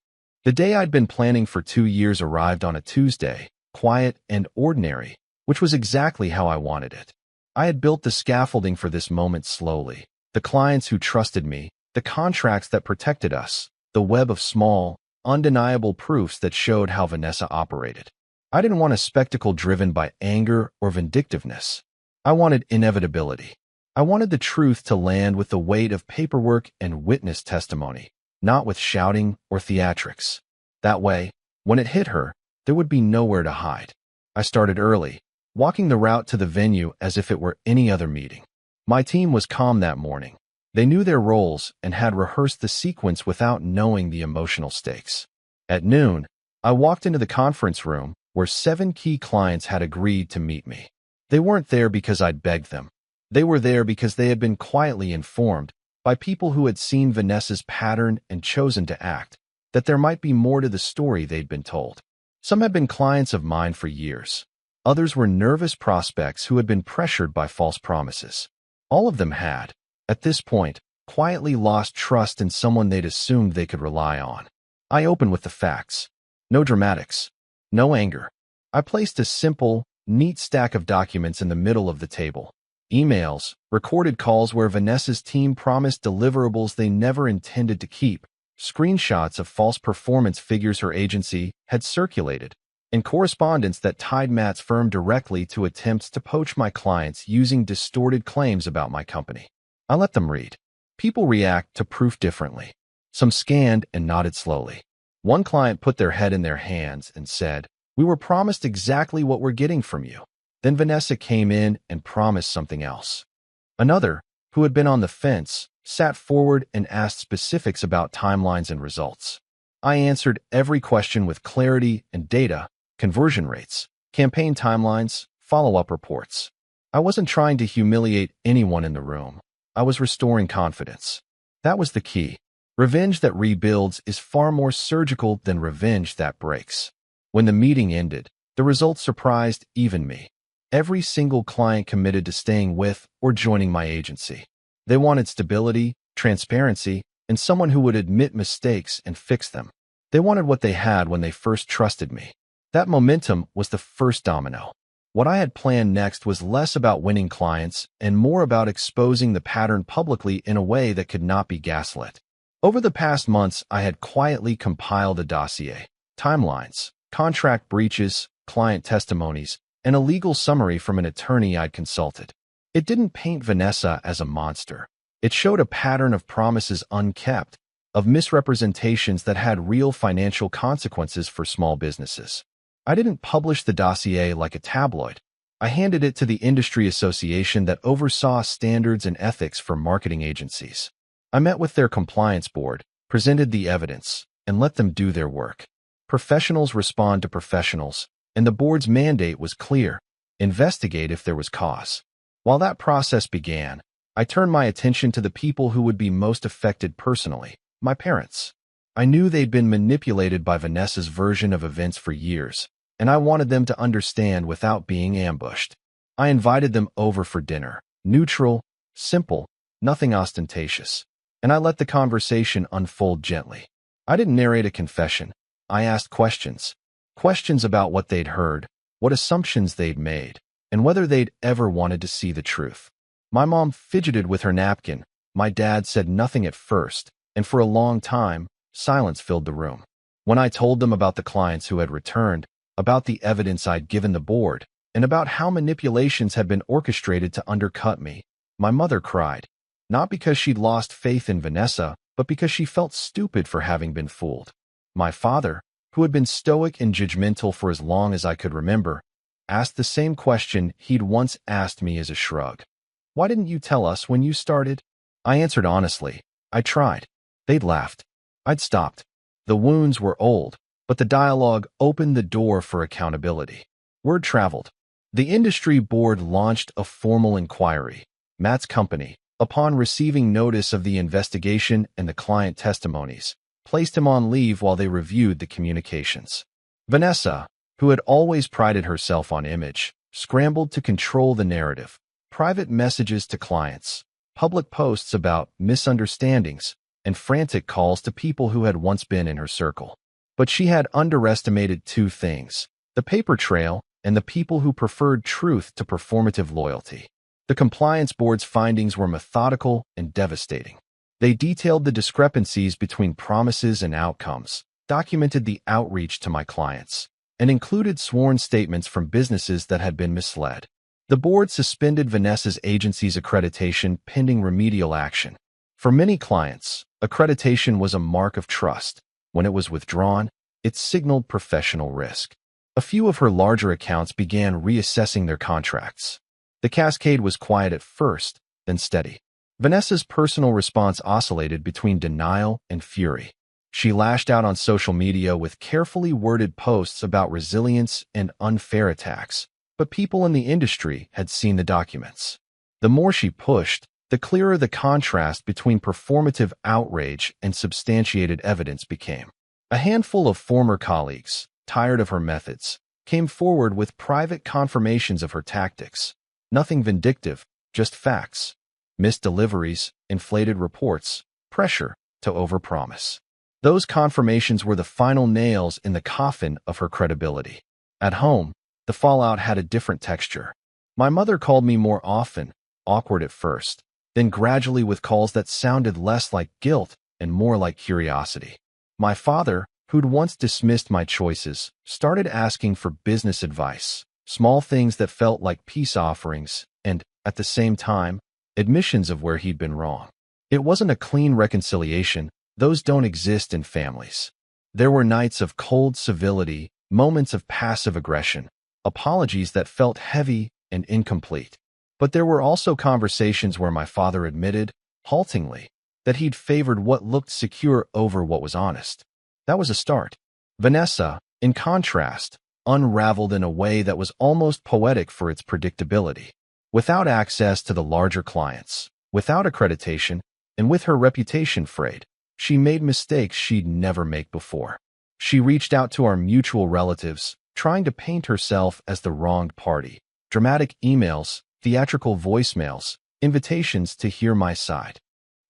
The day I'd been planning for 2 years arrived on a Tuesday, quiet and ordinary, which was exactly how I wanted it. I had built the scaffolding for this moment slowly, the clients who trusted me, the contracts that protected us, the web of small, undeniable proofs that showed how Vanessa operated. I didn't want a spectacle driven by anger or vindictiveness. I wanted inevitability. I wanted the truth to land with the weight of paperwork and witness testimony, not with shouting or theatrics. That way, when it hit her, there would be nowhere to hide. I started early, walking the route to the venue as if it were any other meeting. My team was calm that morning. They knew their roles and had rehearsed the sequence without knowing the emotional stakes. At noon, I walked into the conference room where 7 key clients had agreed to meet me. They weren't there because I'd begged them. They were there because they had been quietly informed by people who had seen Vanessa's pattern and chosen to act, that there might be more to the story they'd been told. Some had been clients of mine for years. Others were nervous prospects who had been pressured by false promises. All of them had, at this point, quietly lost trust in someone they'd assumed they could rely on. I opened with the facts. No dramatics. No anger. I placed a simple, neat stack of documents in the middle of the table. Emails, recorded calls where Vanessa's team promised deliverables they never intended to keep, screenshots of false performance figures her agency had circulated, and correspondence that tied Matt's firm directly to attempts to poach my clients using distorted claims about my company. I let them read. People react to proof differently. Some scanned and nodded slowly. One client put their head in their hands and said, "We were promised exactly what we're getting from you." Then Vanessa came in and promised something else. Another, who had been on the fence, sat forward and asked specifics about timelines and results. I answered every question with clarity and data, conversion rates, campaign timelines, follow-up reports. I wasn't trying to humiliate anyone in the room. I was restoring confidence. That was the key. Revenge that rebuilds is far more surgical than revenge that breaks. When the meeting ended, the results surprised even me. Every single client committed to staying with or joining my agency. They wanted stability, transparency, and someone who would admit mistakes and fix them. They wanted what they had when they first trusted me. That momentum was the first domino. What I had planned next was less about winning clients and more about exposing the pattern publicly in a way that could not be gaslit. Over the past months, I had quietly compiled a dossier, timelines, contract breaches, client testimonies, and a legal summary from an attorney I'd consulted. It didn't paint Vanessa as a monster. It showed a pattern of promises unkept, of misrepresentations that had real financial consequences for small businesses. I didn't publish the dossier like a tabloid. I handed it to the industry association that oversaw standards and ethics for marketing agencies. I met with their compliance board, presented the evidence, and let them do their work. Professionals respond to professionals, and the board's mandate was clear: investigate if there was cause. While that process began, I turned my attention to the people who would be most affected personally, my parents. I knew they'd been manipulated by Vanessa's version of events for years, and I wanted them to understand without being ambushed. I invited them over for dinner, neutral, simple, nothing ostentatious, and I let the conversation unfold gently. I didn't narrate a confession. I asked questions. Questions about what they'd heard, what assumptions they'd made, and whether they'd ever wanted to see the truth. My mom fidgeted with her napkin. My dad said nothing at first, and for a long time, silence filled the room. When I told them about the clients who had returned, about the evidence I'd given the board, and about how manipulations had been orchestrated to undercut me, my mother cried. Not because she'd lost faith in Vanessa, but because she felt stupid for having been fooled. My father, who had been stoic and judgmental for as long as I could remember, asked the same question he'd once asked me as a shrug. "Why didn't you tell us when you started?" I answered honestly. I tried. They'd laughed. I'd stopped. The wounds were old, but the dialogue opened the door for accountability. Word traveled. The industry board launched a formal inquiry. Matt's company, upon receiving notice of the investigation and the client testimonies, placed him on leave while they reviewed the communications. Vanessa, who had always prided herself on image, scrambled to control the narrative. Private messages to clients, public posts about misunderstandings, and frantic calls to people who had once been in her circle. But she had underestimated two things: the paper trail and the people who preferred truth to performative loyalty. The compliance board's findings were methodical and devastating. They detailed the discrepancies between promises and outcomes, documented the outreach to my clients, and included sworn statements from businesses that had been misled. The board suspended Vanessa's agency's accreditation pending remedial action. For many clients, accreditation was a mark of trust. When it was withdrawn, it signaled professional risk. A few of her larger accounts began reassessing their contracts. The cascade was quiet at first, then steady. Vanessa's personal response oscillated between denial and fury. She lashed out on social media with carefully worded posts about resilience and unfair attacks, but people in the industry had seen the documents. The more she pushed, the clearer the contrast between performative outrage and substantiated evidence became. A handful of former colleagues, tired of her methods, came forward with private confirmations of her tactics. Nothing vindictive, just facts. Missed deliveries, inflated reports, pressure to overpromise. Those confirmations were the final nails in the coffin of her credibility. At home, the fallout had a different texture. My mother called me more often, awkward at first, then gradually with calls that sounded less like guilt and more like curiosity. My father, who'd once dismissed my choices, started asking for business advice, small things that felt like peace offerings, and, at the same time, admissions of where he'd been wrong. It wasn't a clean reconciliation. Those don't exist in families. There were nights of cold civility, moments of passive aggression, apologies that felt heavy and incomplete. But there were also conversations where my father admitted, haltingly, that he'd favored what looked secure over what was honest. That was a start. Vanessa, in contrast, unraveled in a way that was almost poetic for its predictability. Without access to the larger clients, without accreditation, and with her reputation frayed, she made mistakes she'd never make before. She reached out to our mutual relatives, trying to paint herself as the wronged party. Dramatic emails, theatrical voicemails, invitations to hear my side.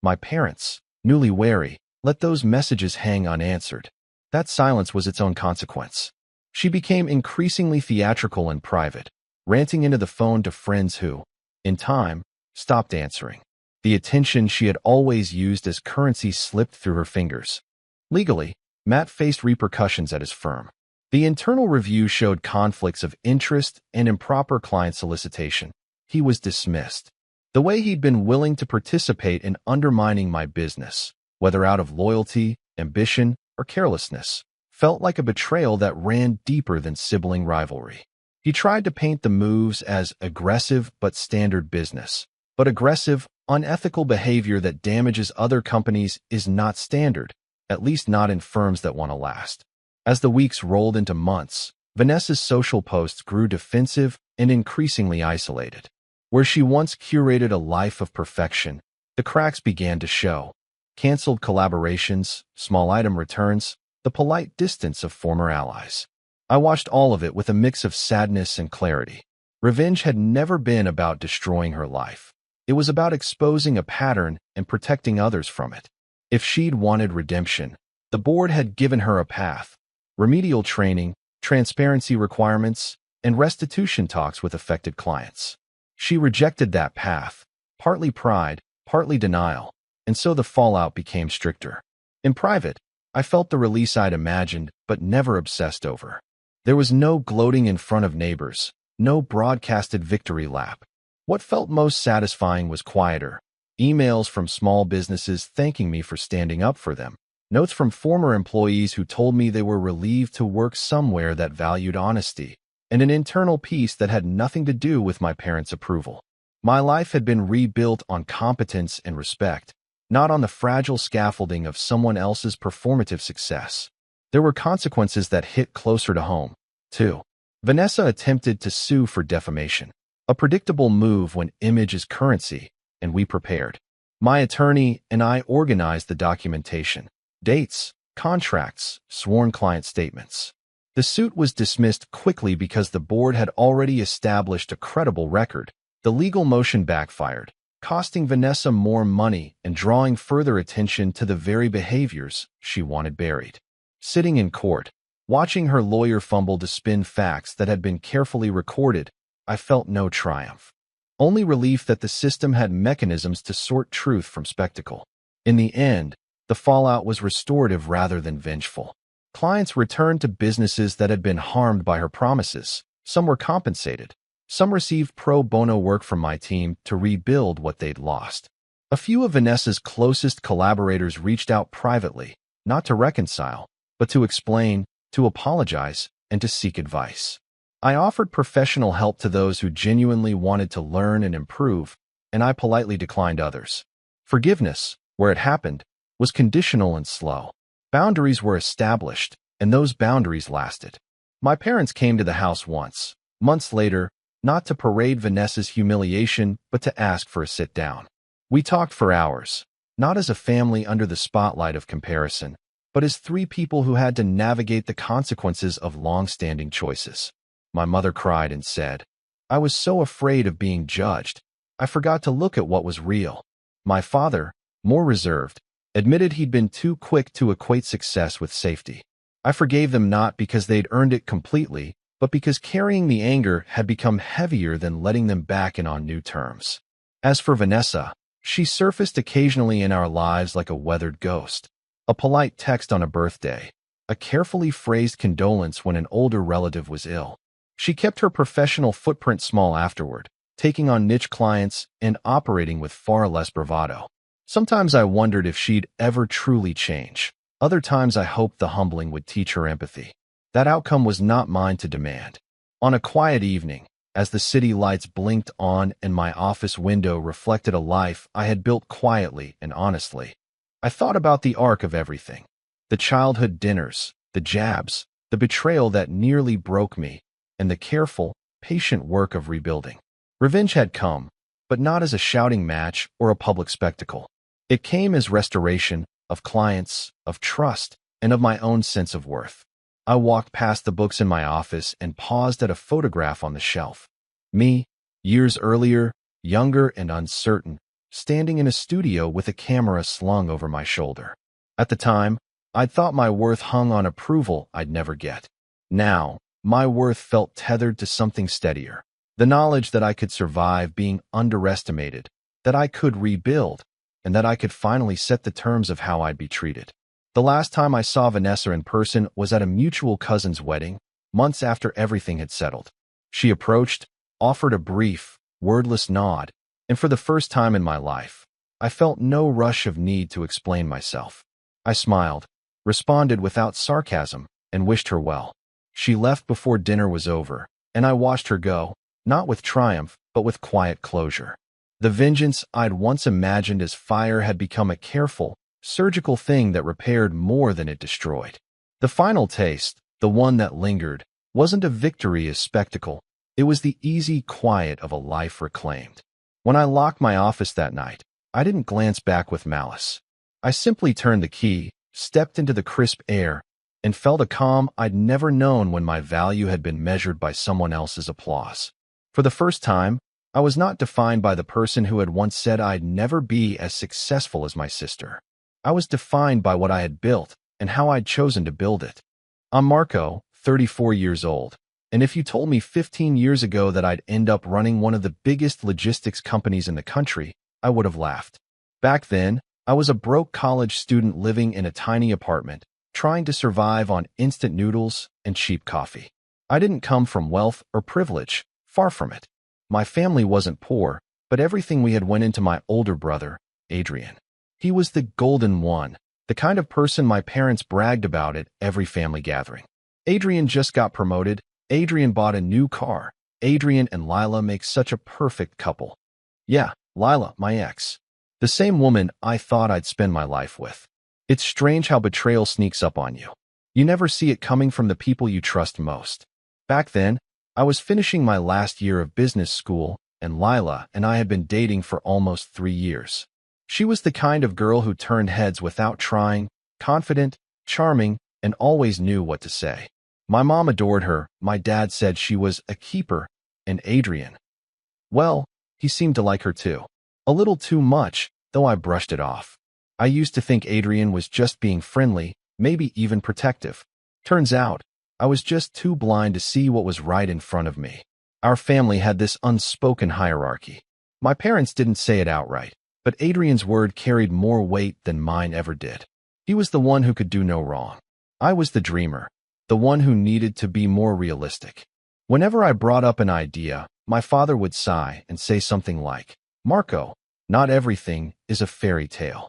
My parents, newly wary, let those messages hang unanswered. That silence was its own consequence. She became increasingly theatrical and private, ranting into the phone to friends who, in time, stopped answering. The attention she had always used as currency slipped through her fingers. Legally, Matt faced repercussions at his firm. The internal review showed conflicts of interest and improper client solicitation. He was dismissed. The way he'd been willing to participate in undermining my business, whether out of loyalty, ambition, or carelessness, felt like a betrayal that ran deeper than sibling rivalry. He tried to paint the moves as aggressive but standard business. But aggressive, unethical behavior that damages other companies is not standard, at least not in firms that want to last. As the weeks rolled into months, Vanessa's social posts grew defensive and increasingly isolated. Where she once curated a life of perfection, the cracks began to show. Canceled collaborations, small item returns, the polite distance of former allies. I watched all of it with a mix of sadness and clarity. Revenge had never been about destroying her life. It was about exposing a pattern and protecting others from it. If she'd wanted redemption, the board had given her a path: remedial training, transparency requirements, and restitution talks with affected clients. She rejected that path, partly pride, partly denial, and so the fallout became stricter. In private, I felt the release I'd imagined but never obsessed over. There was no gloating in front of neighbors, no broadcasted victory lap. What felt most satisfying was quieter. Emails from small businesses thanking me for standing up for them. Notes from former employees who told me they were relieved to work somewhere that valued honesty. And an internal peace that had nothing to do with my parents' approval. My life had been rebuilt on competence and respect, not on the fragile scaffolding of someone else's performative success. There were consequences that hit closer to home, too. Vanessa attempted to sue for defamation, a predictable move when image is currency, and we prepared. My attorney and I organized the documentation, dates, contracts, sworn client statements. The suit was dismissed quickly because the board had already established a credible record. The legal motion backfired, costing Vanessa more money and drawing further attention to the very behaviors she wanted buried. Sitting in court, watching her lawyer fumble to spin facts that had been carefully recorded, I felt no triumph. Only relief that the system had mechanisms to sort truth from spectacle. In the end, the fallout was restorative rather than vengeful. Clients returned to businesses that had been harmed by her promises. Some were compensated. Some received pro bono work from my team to rebuild what they'd lost. A few of Vanessa's closest collaborators reached out privately, not to reconcile, but to explain, to apologize, and to seek advice. I offered professional help to those who genuinely wanted to learn and improve, and I politely declined others. Forgiveness, where it happened, was conditional and slow. Boundaries were established, and those boundaries lasted. My parents came to the house once, months later, not to parade Vanessa's humiliation, but to ask for a sit-down. We talked for hours, not as a family under the spotlight of comparison, but as three people who had to navigate the consequences of long-standing choices. My mother cried and said, "I was so afraid of being judged, I forgot to look at what was real." My father, more reserved, admitted he'd been too quick to equate success with safety. I forgave them not because they'd earned it completely, but because carrying the anger had become heavier than letting them back in on new terms. As for Vanessa, she surfaced occasionally in our lives like a weathered ghost. A polite text on a birthday, a carefully phrased condolence when an older relative was ill. She kept her professional footprint small afterward, taking on niche clients and operating with far less bravado. Sometimes I wondered if she'd ever truly change. Other times I hoped the humbling would teach her empathy. That outcome was not mine to demand. On a quiet evening, as the city lights blinked on and my office window reflected a life I had built quietly and honestly, I thought about the arc of everything. The childhood dinners, the jabs, the betrayal that nearly broke me, and the careful, patient work of rebuilding. Revenge had come, but not as a shouting match or a public spectacle. It came as restoration of clients, of trust, and of my own sense of worth. I walked past the books in my office and paused at a photograph on the shelf. Me, years earlier, younger and uncertain, standing in a studio with a camera slung over my shoulder. At the time, I'd thought my worth hung on approval I'd never get. Now, my worth felt tethered to something steadier. The knowledge that I could survive being underestimated, that I could rebuild, and that I could finally set the terms of how I'd be treated. The last time I saw Vanessa in person was at a mutual cousin's wedding, months after everything had settled. She approached, offered a brief, wordless nod, and for the first time in my life, I felt no rush of need to explain myself. I smiled, responded without sarcasm, and wished her well. She left before dinner was over, and I watched her go, not with triumph, but with quiet closure. The vengeance I'd once imagined as fire had become a careful, surgical thing that repaired more than it destroyed. The final taste, the one that lingered, wasn't a victory as spectacle. It was the easy quiet of a life reclaimed. When I locked my office that night, I didn't glance back with malice. I simply turned the key, stepped into the crisp air, and felt a calm I'd never known when my value had been measured by someone else's applause. For the first time, I was not defined by the person who had once said I'd never be as successful as my sister. I was defined by what I had built and how I'd chosen to build it. I'm Marco, 34 years old, and if you told me 15 years ago that I'd end up running one of the biggest logistics companies in the country, I would have laughed. Back then, I was a broke college student living in a tiny apartment, trying to survive on instant noodles and cheap coffee. I didn't come from wealth or privilege, far from it. My family wasn't poor, but everything we had went into my older brother, Adrian. He was the golden one, the kind of person my parents bragged about at every family gathering. Adrian just got promoted. Adrian bought a new car. Adrian and Lila make such a perfect couple. Yeah, Lila, my ex. The same woman I thought I'd spend my life with. It's strange how betrayal sneaks up on you. You never see it coming from the people you trust most. Back then, I was finishing my last year of business school, and Lila and I had been dating for almost 3 years. She was the kind of girl who turned heads without trying, confident, charming, and always knew what to say. My mom adored her, my dad said she was a keeper, and Adrian, well, he seemed to like her too. A little too much, though I brushed it off. I used to think Adrian was just being friendly, maybe even protective. Turns out, I was just too blind to see what was right in front of me. Our family had this unspoken hierarchy. My parents didn't say it outright, but Adrian's word carried more weight than mine ever did. He was the one who could do no wrong. I was the dreamer, the one who needed to be more realistic. Whenever I brought up an idea, my father would sigh and say something like, "Marco, not everything is a fairy tale."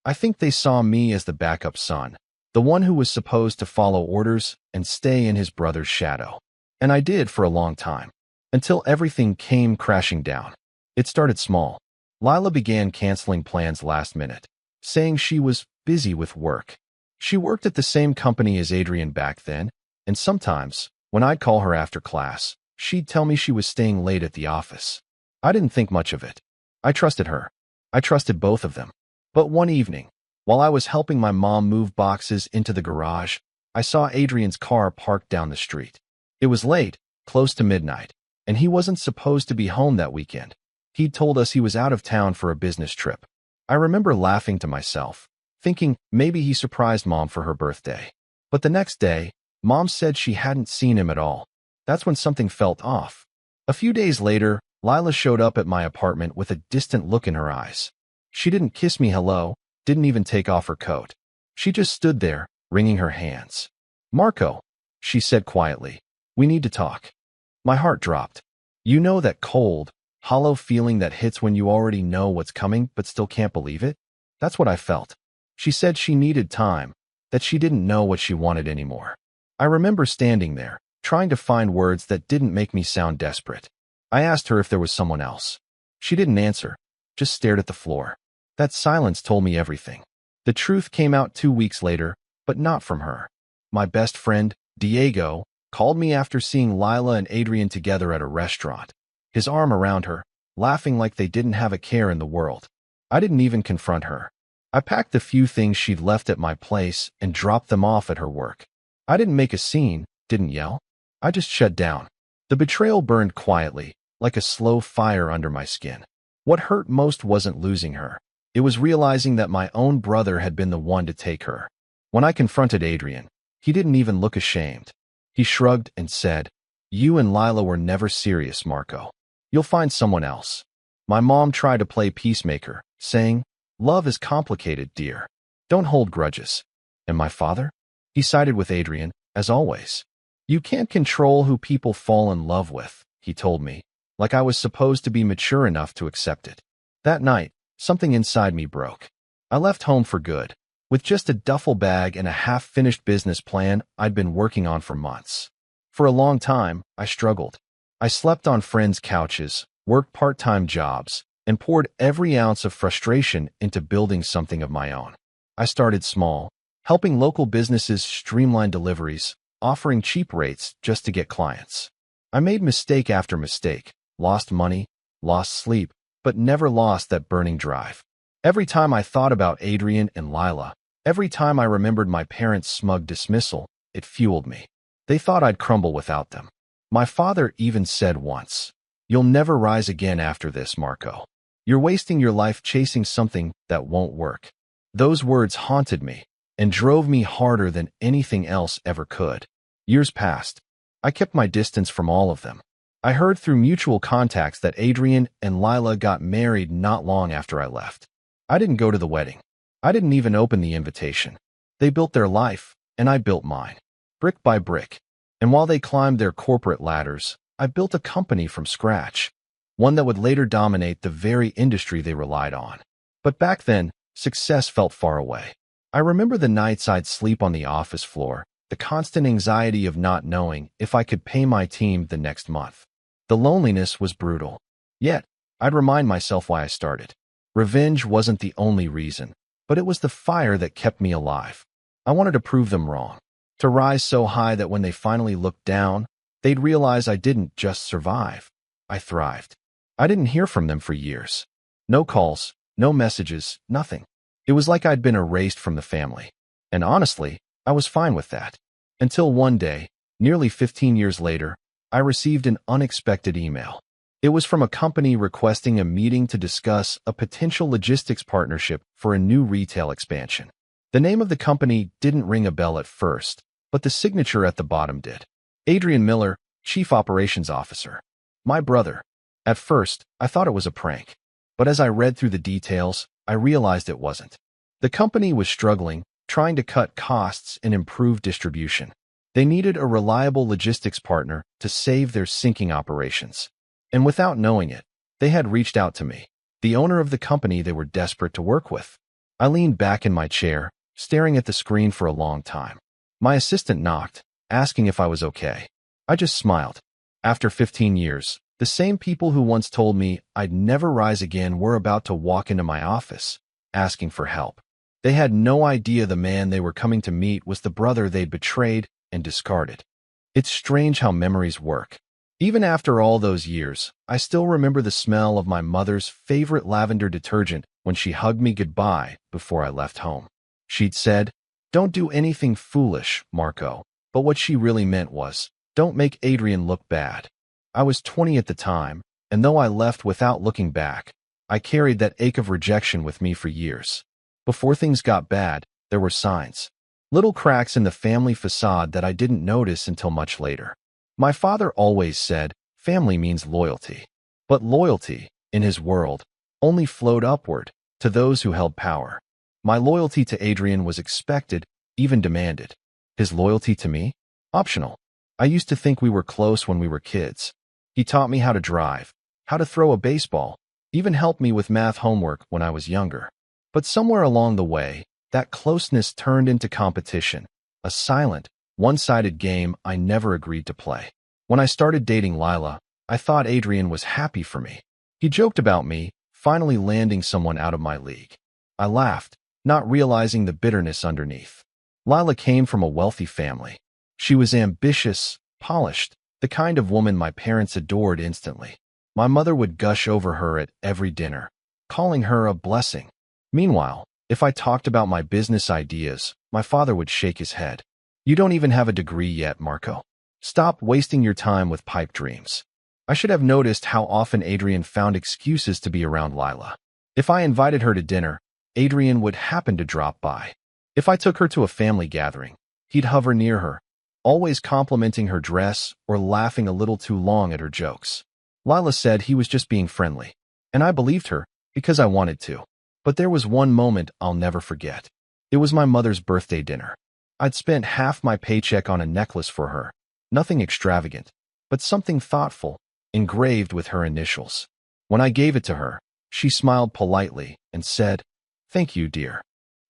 I think they saw me as the backup son, the one who was supposed to follow orders and stay in his brother's shadow. And I did for a long time, until everything came crashing down. It started small. Lila began canceling plans last minute, saying she was busy with work. She worked at the same company as Adrian back then, and sometimes, when I'd call her after class, she'd tell me she was staying late at the office. I didn't think much of it. I trusted her. I trusted both of them. But one evening, while I was helping my mom move boxes into the garage, I saw Adrian's car parked down the street. It was late, close to midnight, and he wasn't supposed to be home that weekend. He'd told us he was out of town for a business trip. I remember laughing to myself, thinking maybe he surprised Mom for her birthday. But the next day, Mom said she hadn't seen him at all. That's when something felt off. A few days later, Lila showed up at my apartment with a distant look in her eyes. She didn't kiss me hello, didn't even take off her coat. She just stood there, wringing her hands. "Marco," she said quietly, "we need to talk." My heart dropped. You know that cold, hollow feeling that hits when you already know what's coming but still can't believe it? That's what I felt. She said she needed time, that she didn't know what she wanted anymore. I remember standing there, trying to find words that didn't make me sound desperate. I asked her if there was someone else. She didn't answer, just stared at the floor. That silence told me everything. The truth came out 2 weeks later, but not from her. My best friend, Diego, called me after seeing Lila and Adrian together at a restaurant, his arm around her, laughing like they didn't have a care in the world. I didn't even confront her. I packed the few things she'd left at my place and dropped them off at her work. I didn't make a scene, didn't yell. I just shut down. The betrayal burned quietly, like a slow fire under my skin. What hurt most wasn't losing her. It was realizing that my own brother had been the one to take her. When I confronted Adrian, he didn't even look ashamed. He shrugged and said, "You and Lila were never serious, Marco. You'll find someone else." My mom tried to play peacemaker, saying, "Love is complicated, dear. Don't hold grudges." And my father? He sided with Adrian, as always. "You can't control who people fall in love with," he told me, like I was supposed to be mature enough to accept it. That night, something inside me broke. I left home for good, with just a duffel bag and a half-finished business plan I'd been working on for months. For a long time, I struggled. I slept on friends' couches, worked part-time jobs, and poured every ounce of frustration into building something of my own. I started small, helping local businesses streamline deliveries, offering cheap rates just to get clients. I made mistake after mistake, lost money, lost sleep, but never lost that burning drive. Every time I thought about Adrian and Lila, every time I remembered my parents' smug dismissal, it fueled me. They thought I'd crumble without them. My father even said once, "You'll never rise again after this, Marco. You're wasting your life chasing something that won't work." Those words haunted me and drove me harder than anything else ever could. Years passed. I kept my distance from all of them. I heard through mutual contacts that Adrian and Lila got married not long after I left. I didn't go to the wedding. I didn't even open the invitation. They built their life, and I built mine, brick by brick. And while they climbed their corporate ladders, I built a company from scratch, one that would later dominate the very industry they relied on. But back then, success felt far away. I remember the nights I'd sleep on the office floor, the constant anxiety of not knowing if I could pay my team the next month. The loneliness was brutal. Yet, I'd remind myself why I started. Revenge wasn't the only reason, but it was the fire that kept me alive. I wanted to prove them wrong, to rise so high that when they finally looked down, They'd realize I didn't just survive. I thrived. I didn't hear from them for years. No calls, no messages, nothing. It was like I'd been erased from the family. And honestly, I was fine with that. Until one day, nearly 15 years later, I received an unexpected email. It was from a company requesting a meeting to discuss a potential logistics partnership for a new retail expansion. The name of the company didn't ring a bell at first, but the signature at the bottom did. Adrian Miller, Chief Operations Officer. My brother. At first, I thought it was a prank. But as I read through the details, I realized it wasn't. The company was struggling, trying to cut costs and improve distribution. They needed a reliable logistics partner to save their sinking operations. And without knowing it, they had reached out to me, the owner of the company they were desperate to work with. I leaned back in my chair, staring at the screen for a long time. My assistant knocked, asking if I was okay. I just smiled. After 15 years, the same people who once told me I'd never rise again were about to walk into my office, asking for help. They had no idea the man they were coming to meet was the brother they'd betrayed and discarded. It's strange how memories work. Even after all those years, I still remember the smell of my mother's favorite lavender detergent when she hugged me goodbye before I left home. She'd said, "Don't do anything foolish, Marco," but what she really meant was, "Don't make Adrian look bad." I was 20 at the time, and though I left without looking back, I carried that ache of rejection with me for years. Before things got bad, there were signs. Little cracks in the family facade that I didn't notice until much later. My father always said, family means loyalty. But loyalty, in his world, only flowed upward, to those who held power. My loyalty to Adrian was expected, even demanded. His loyalty to me? Optional. I used to think we were close when we were kids. He taught me how to drive, how to throw a baseball, even helped me with math homework when I was younger. But somewhere along the way, that closeness turned into competition, a silent, one-sided game I never agreed to play. When I started dating Lila, I thought Adrian was happy for me. He joked about me, finally landing someone out of my league. I laughed, not realizing the bitterness underneath. Lila came from a wealthy family. She was ambitious, polished, the kind of woman my parents adored instantly. My mother would gush over her at every dinner, calling her a blessing. Meanwhile, if I talked about my business ideas, my father would shake his head. "You don't even have a degree yet, Marco. Stop wasting your time with pipe dreams." I should have noticed how often Adrian found excuses to be around Lila. If I invited her to dinner, Adrian would happen to drop by. If I took her to a family gathering, he'd hover near her, always complimenting her dress or laughing a little too long at her jokes. Lila said he was just being friendly, and I believed her because I wanted to. But there was one moment I'll never forget. It was my mother's birthday dinner. I'd spent half my paycheck on a necklace for her, nothing extravagant, but something thoughtful, engraved with her initials. When I gave it to her, she smiled politely and said, "Thank you, dear."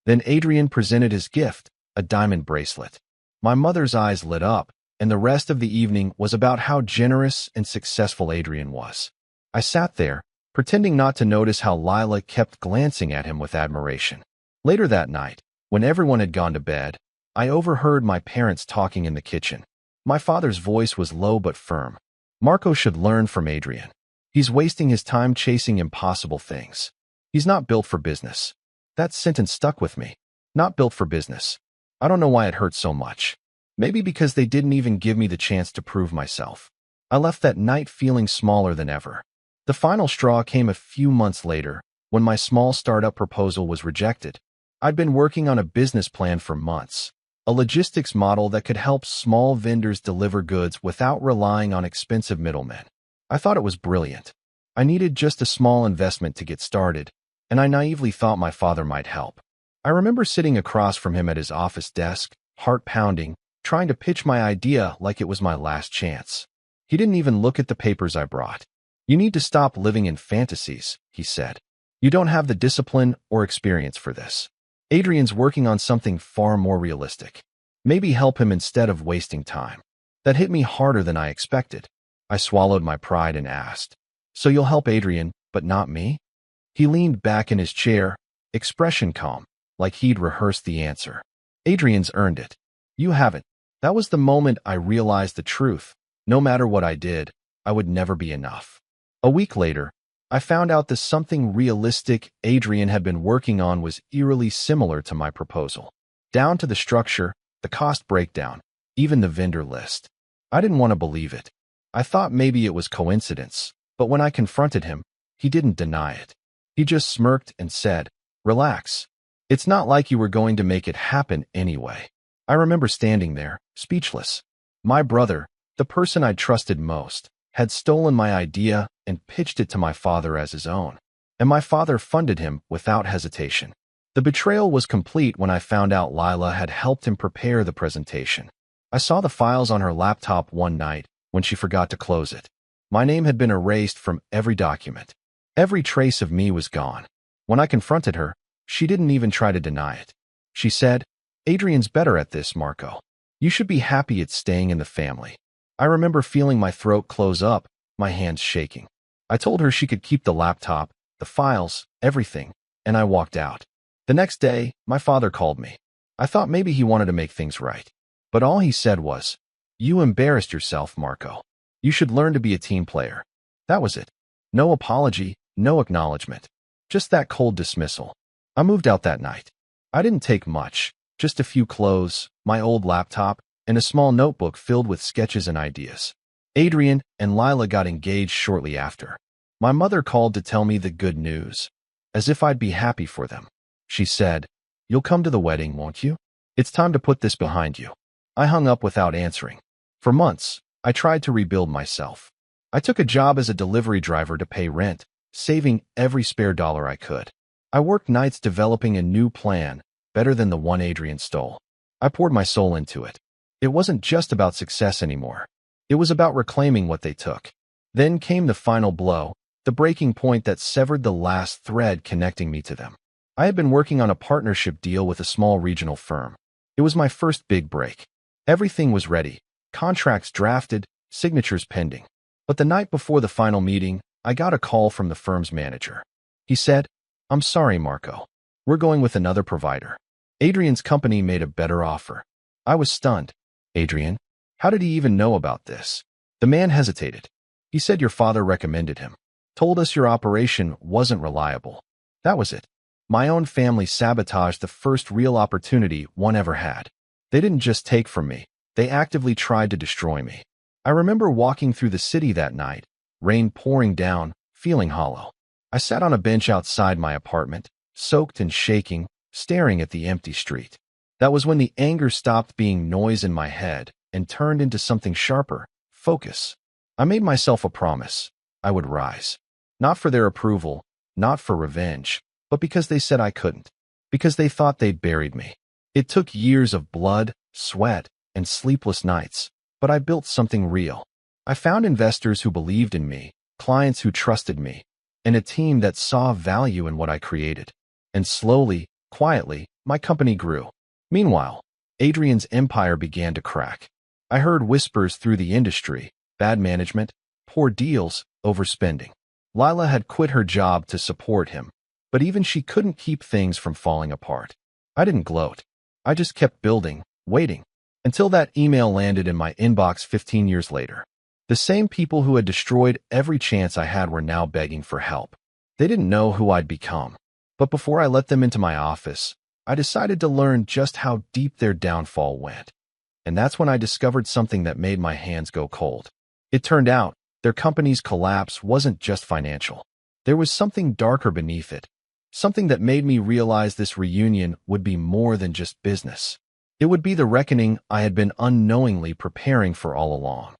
Then Adrian presented his gift, a diamond bracelet. My mother's eyes lit up, and the rest of the evening was about how generous and successful Adrian was. I sat there, pretending not to notice how Lila kept glancing at him with admiration. Later that night, when everyone had gone to bed, I overheard my parents talking in the kitchen. My father's voice was low but firm. "Marco should learn from Adrian. He's wasting his time chasing impossible things. He's not built for business." That sentence stuck with me. Not built for business. I don't know why it hurt so much. Maybe because they didn't even give me the chance to prove myself. I left that night feeling smaller than ever. The final straw came a few months later, when my small startup proposal was rejected. I'd been working on a business plan for months. A logistics model that could help small vendors deliver goods without relying on expensive middlemen. I thought it was brilliant. I needed just a small investment to get started, and I naively thought my father might help. I remember sitting across from him at his office desk, heart pounding, trying to pitch my idea like it was my last chance. He didn't even look at the papers I brought. "You need to stop living in fantasies," he said. "You don't have the discipline or experience for this. Adrian's working on something far more realistic. Maybe help him instead of wasting time." That hit me harder than I expected. I swallowed my pride and asked, "So you'll help Adrian, but not me?" He leaned back in his chair, expression calm, like he'd rehearsed the answer. "Adrian's earned it. You haven't." That was the moment I realized the truth. No matter what I did, I would never be enough. A week later, I found out that something realistic Adrian had been working on was eerily similar to my proposal. Down to the structure, the cost breakdown, even the vendor list. I didn't want to believe it. I thought maybe it was coincidence, but when I confronted him, he didn't deny it. He just smirked and said, "Relax. It's not like you were going to make it happen anyway." I remember standing there, speechless. My brother, the person I trusted most, had stolen my idea and pitched it to my father as his own. And my father funded him without hesitation. The betrayal was complete when I found out Lila had helped him prepare the presentation. I saw the files on her laptop one night when she forgot to close it. My name had been erased from every document. Every trace of me was gone. When I confronted her, she didn't even try to deny it. She said, "Adrian's better at this, Marco. You should be happy it's staying in the family." I remember feeling my throat close up, my hands shaking. I told her she could keep the laptop, the files, everything, and I walked out. The next day, my father called me. I thought maybe he wanted to make things right. But all he said was, "You embarrassed yourself, Marco. You should learn to be a team player." That was it. No apology, no acknowledgement. Just that cold dismissal. I moved out that night. I didn't take much, just a few clothes, my old laptop, and a small notebook filled with sketches and ideas. Adrian and Lila got engaged shortly after. My mother called to tell me the good news, as if I'd be happy for them. She said, "You'll come to the wedding, won't you? It's time to put this behind you." I hung up without answering. For months, I tried to rebuild myself. I took a job as a delivery driver to pay rent, saving every spare dollar I could. I worked nights developing a new plan, better than the one Adrian stole. I poured my soul into it. It wasn't just about success anymore. It was about reclaiming what they took. Then came the final blow, the breaking point that severed the last thread connecting me to them. I had been working on a partnership deal with a small regional firm. It was my first big break. Everything was ready, contracts drafted, signatures pending. But the night before the final meeting, I got a call from the firm's manager. He said, "I'm sorry, Marco. We're going with another provider. Adrian's company made a better offer." I was stunned. "Adrian? How did he even know about this?" The man hesitated. "He said your father recommended him. Told us your operation wasn't reliable." That was it. My own family sabotaged the first real opportunity one ever had. They didn't just take from me. They actively tried to destroy me. I remember walking through the city that night, rain pouring down, feeling hollow. I sat on a bench outside my apartment, soaked and shaking, staring at the empty street. That was when the anger stopped being noise in my head and turned into something sharper, focus. I made myself a promise. I would rise. Not for their approval, not for revenge, but because they said I couldn't. Because they thought they'd buried me. It took years of blood, sweat, and sleepless nights, but I built something real. I found investors who believed in me, clients who trusted me, and a team that saw value in what I created. And slowly, quietly, my company grew. Meanwhile, Adrian's empire began to crack. I heard whispers through the industry, bad management, poor deals, overspending. Lila had quit her job to support him, but even she couldn't keep things from falling apart. I didn't gloat. I just kept building, waiting, until that email landed in my inbox 15 years later. The same people who had destroyed every chance I had were now begging for help. They didn't know who I'd become. But before I let them into my office, I decided to learn just how deep their downfall went. And that's when I discovered something that made my hands go cold. It turned out, their company's collapse wasn't just financial. There was something darker beneath it. Something that made me realize this reunion would be more than just business. It would be the reckoning I had been unknowingly preparing for all along.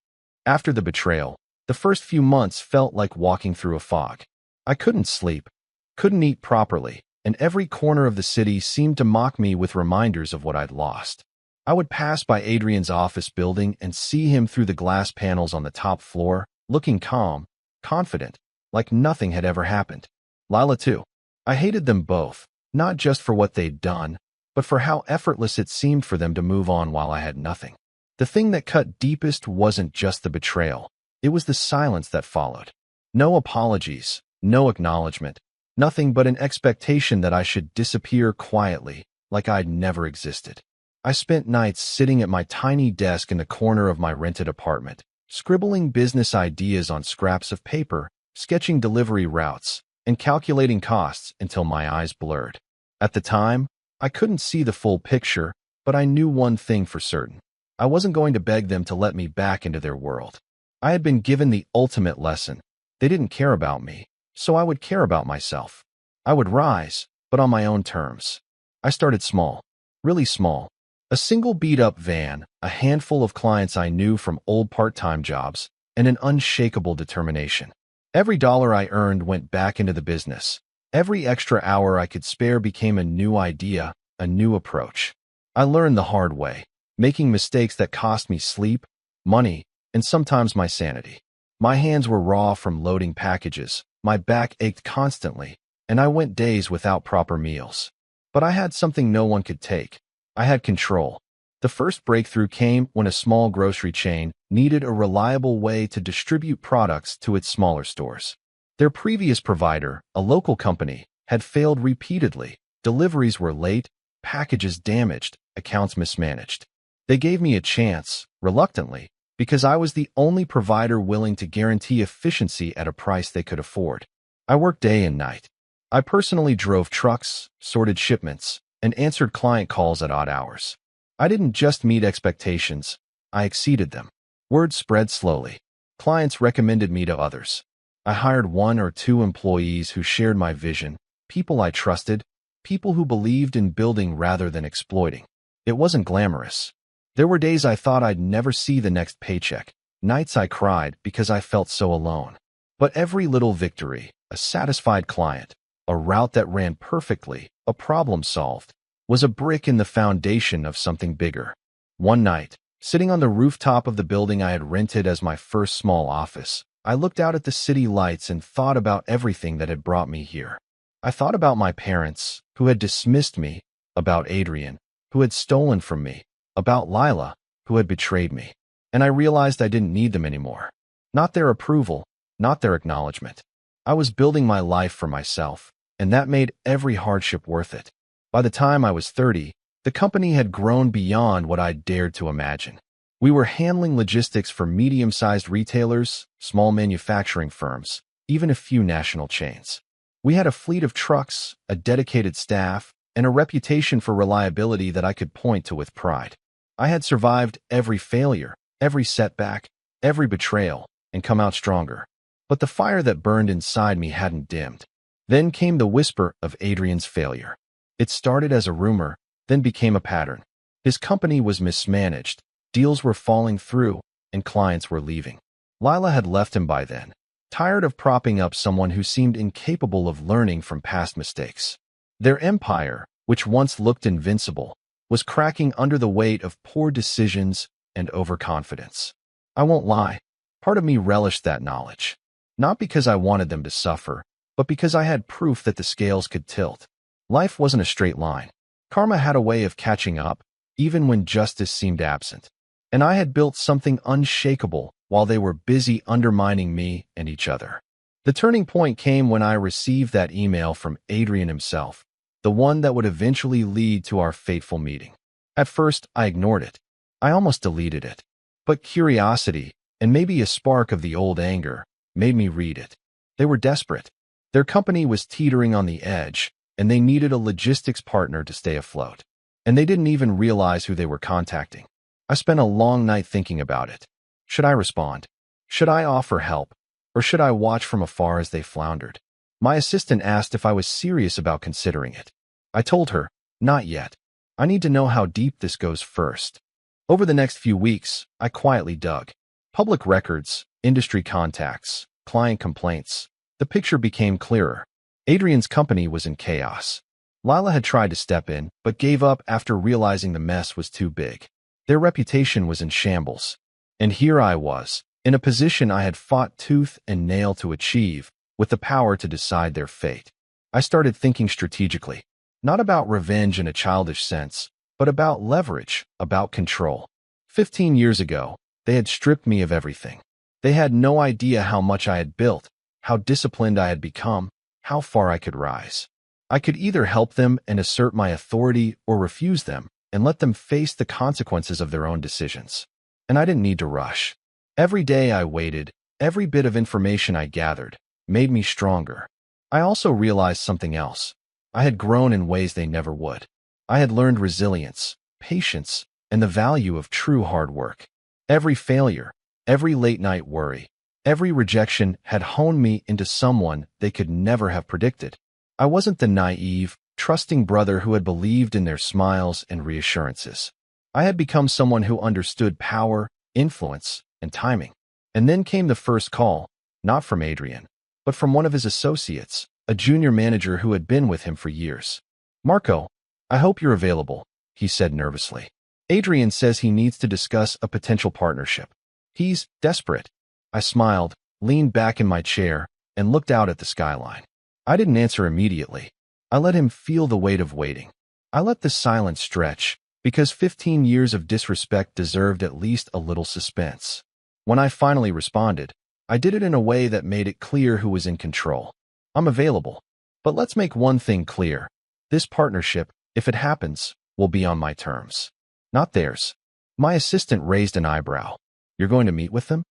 After the betrayal, the first few months felt like walking through a fog. I couldn't sleep, couldn't eat properly, and every corner of the city seemed to mock me with reminders of what I'd lost. I would pass by Adrian's office building and see him through the glass panels on the top floor, looking calm, confident, like nothing had ever happened. Lila too. I hated them both, not just for what they'd done, but for how effortless it seemed for them to move on while I had nothing. The thing that cut deepest wasn't just the betrayal. It was the silence that followed. No apologies, no acknowledgement, nothing but an expectation that I should disappear quietly, like I'd never existed. I spent nights sitting at my tiny desk in the corner of my rented apartment, scribbling business ideas on scraps of paper, sketching delivery routes, and calculating costs until my eyes blurred. At the time, I couldn't see the full picture, but I knew one thing for certain. I wasn't going to beg them to let me back into their world. I had been given the ultimate lesson. They didn't care about me, so I would care about myself. I would rise, but on my own terms. I started small, really small. A single beat-up van, a handful of clients I knew from old part-time jobs, and an unshakable determination. Every dollar I earned went back into the business. Every extra hour I could spare became a new idea, a new approach. I learned the hard way, making mistakes that cost me sleep, money, and sometimes my sanity. My hands were raw from loading packages, my back ached constantly, and I went days without proper meals. But I had something no one could take. I had control. The first breakthrough came when a small grocery chain needed a reliable way to distribute products to its smaller stores. Their previous provider, a local company, had failed repeatedly. Deliveries were late, packages damaged, accounts mismanaged. They gave me a chance, reluctantly, because I was the only provider willing to guarantee efficiency at a price they could afford. I worked day and night. I personally drove trucks, sorted shipments, and answered client calls at odd hours. I didn't just meet expectations, I exceeded them. Word spread slowly. Clients recommended me to others. I hired 1 or 2 employees who shared my vision, people I trusted, people who believed in building rather than exploiting. It wasn't glamorous. There were days I thought I'd never see the next paycheck, nights I cried because I felt so alone. But every little victory, a satisfied client, a route that ran perfectly, a problem solved, was a brick in the foundation of something bigger. One night, sitting on the rooftop of the building I had rented as my first small office, I looked out at the city lights and thought about everything that had brought me here. I thought about my parents, who had dismissed me, about Adrian, who had stolen from me, about Lila, who had betrayed me. And I realized I didn't need them anymore. Not their approval, not their acknowledgement. I was building my life for myself, and that made every hardship worth it. By the time I was 30, the company had grown beyond what I'd dared to imagine. We were handling logistics for medium-sized retailers, small manufacturing firms, even a few national chains. We had a fleet of trucks, a dedicated staff, and a reputation for reliability that I could point to with pride. I had survived every failure, every setback, every betrayal, and come out stronger. But the fire that burned inside me hadn't dimmed. Then came the whisper of Adrian's failure. It started as a rumor, then became a pattern. His company was mismanaged, deals were falling through, and clients were leaving. Lila had left him by then, tired of propping up someone who seemed incapable of learning from past mistakes. Their empire, which once looked invincible, was cracking under the weight of poor decisions and overconfidence. I won't lie, part of me relished that knowledge. Not because I wanted them to suffer, but because I had proof that the scales could tilt. Life wasn't a straight line. Karma had a way of catching up, even when justice seemed absent. And I had built something unshakable while they were busy undermining me and each other. The turning point came when I received that email from Adrian himself, the one that would eventually lead to our fateful meeting. At first, I ignored it. I almost deleted it. But curiosity, and maybe a spark of the old anger, made me read it. They were desperate. Their company was teetering on the edge, and they needed a logistics partner to stay afloat. And they didn't even realize who they were contacting. I spent a long night thinking about it. Should I respond? Should I offer help? Or should I watch from afar as they floundered? My assistant asked if I was serious about considering it. I told her, not yet. I need to know how deep this goes first. Over the next few weeks, I quietly dug. Public records, industry contacts, client complaints. The picture became clearer. Adrian's company was in chaos. Lila had tried to step in, but gave up after realizing the mess was too big. Their reputation was in shambles. And here I was, in a position I had fought tooth and nail to achieve, with the power to decide their fate. I started thinking strategically, not about revenge in a childish sense, but about leverage, about control. 15 years ago, they had stripped me of everything. They had no idea how much I had built, how disciplined I had become, how far I could rise. I could either help them and assert my authority or refuse them and let them face the consequences of their own decisions. And I didn't need to rush. Every day I waited, every bit of information I gathered, made me stronger. I also realized something else. I had grown in ways they never would. I had learned resilience, patience, and the value of true hard work. Every failure, every late-night worry, every rejection had honed me into someone they could never have predicted. I wasn't the naive, trusting brother who had believed in their smiles and reassurances. I had become someone who understood power, influence, and timing. And then came the first call, not from Adrian, but from one of his associates, a junior manager who had been with him for years. "Marco, I hope you're available," he said nervously. "Adrian says he needs to discuss a potential partnership. He's desperate." I smiled, leaned back in my chair, and looked out at the skyline. I didn't answer immediately. I let him feel the weight of waiting. I let the silence stretch, because 15 years of disrespect deserved at least a little suspense. When I finally responded, I did it in a way that made it clear who was in control. "I'm available. But let's make one thing clear. This partnership, if it happens, will be on my terms, not theirs." My assistant raised an eyebrow. "You're going to meet with them?"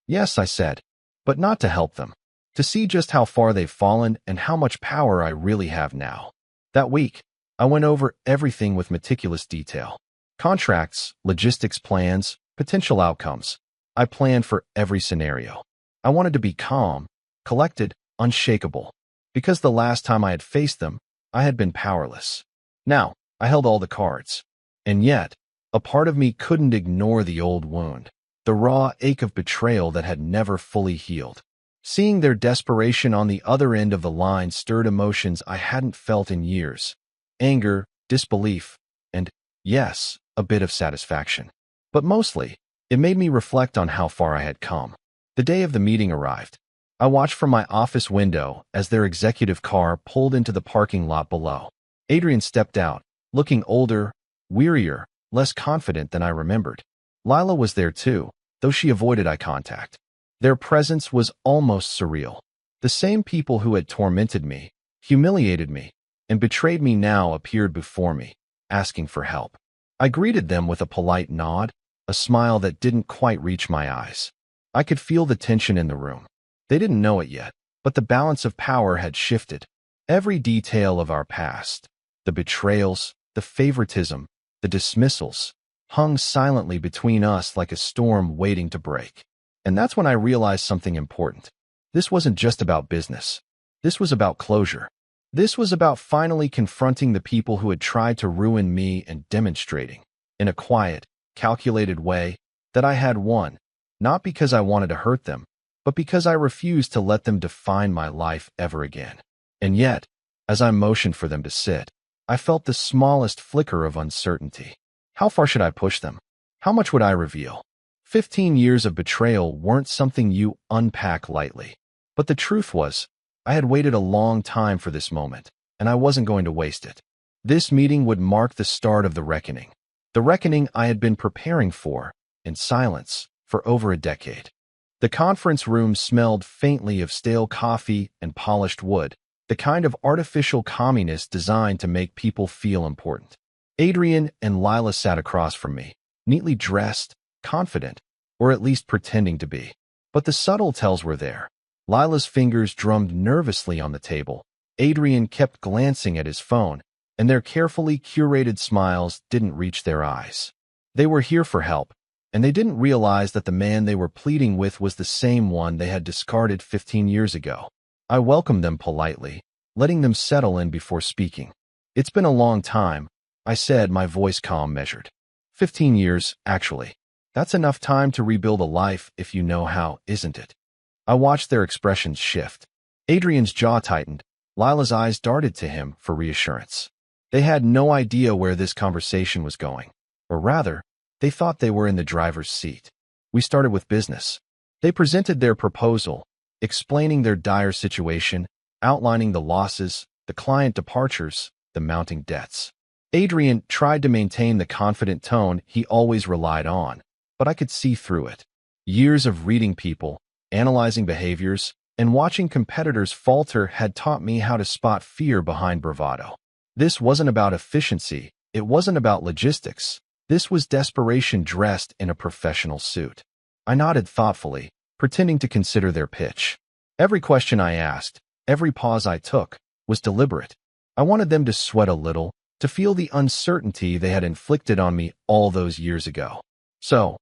"Yes," I said, "but not to help them. To see just how far they've fallen and how much power I really have now." That week, I went over everything with meticulous detail. Contracts, logistics plans, potential outcomes. I planned for every scenario. I wanted to be calm, collected, unshakable, because the last time I had faced them, I had been powerless. Now, I held all the cards. And yet, a part of me couldn't ignore the old wound, the raw ache of betrayal that had never fully healed. Seeing their desperation on the other end of the line stirred emotions I hadn't felt in years. Anger, disbelief, and, yes, a bit of satisfaction. But mostly, it made me reflect on how far I had come. The day of the meeting arrived. I watched from my office window as their executive car pulled into the parking lot below. Adrian stepped out, looking older, wearier, less confident than I remembered. Lila was there too, though she avoided eye contact. Their presence was almost surreal. The same people who had tormented me, humiliated me, and betrayed me now appeared before me, asking for help. I greeted them with a polite nod, a smile that didn't quite reach my eyes. I could feel the tension in the room. They didn't know it yet, but the balance of power had shifted. Every detail of our past, the betrayals, the favoritism, the dismissals, hung silently between us like a storm waiting to break. And that's when I realized something important. This wasn't just about business. This was about closure. This was about finally confronting the people who had tried to ruin me and demonstrating, in a quiet, calculated way, that I had won, not because I wanted to hurt them, but because I refused to let them define my life ever again. And yet, as I motioned for them to sit, I felt the smallest flicker of uncertainty. How far should I push them? How much would I reveal? 15 years of betrayal weren't something you unpack lightly. But the truth was, I had waited a long time for this moment, and I wasn't going to waste it. This meeting would mark the start of the reckoning I had been preparing for, in silence, for over a decade. The conference room smelled faintly of stale coffee and polished wood, the kind of artificial calmness designed to make people feel important. Adrian and Lila sat across from me, neatly dressed, confident, or at least pretending to be. But the subtle tells were there. Lila's fingers drummed nervously on the table. Adrian kept glancing at his phone, and their carefully curated smiles didn't reach their eyes. They were here for help, and they didn't realize that the man they were pleading with was the same one they had discarded 15 years ago. I welcomed them politely, letting them settle in before speaking. "It's been a long time," I said, my voice calm measured. 15 years, actually. That's enough time to rebuild a life if you know how, isn't it? I watched their expressions shift. Adrian's jaw tightened. Lila's eyes darted to him for reassurance. They had no idea where this conversation was going. Or rather, they thought they were in the driver's seat. We started with business. They presented their proposal, explaining their dire situation, outlining the losses, the client departures, the mounting debts. Adrian tried to maintain the confident tone he always relied on, but I could see through it. Years of reading people, analyzing behaviors, and watching competitors falter had taught me how to spot fear behind bravado. This wasn't about efficiency. It wasn't about logistics. This was desperation dressed in a professional suit. I nodded thoughtfully, pretending to consider their pitch. Every question I asked, every pause I took, was deliberate. I wanted them to sweat a little, to feel the uncertainty they had inflicted on me all those years ago. So,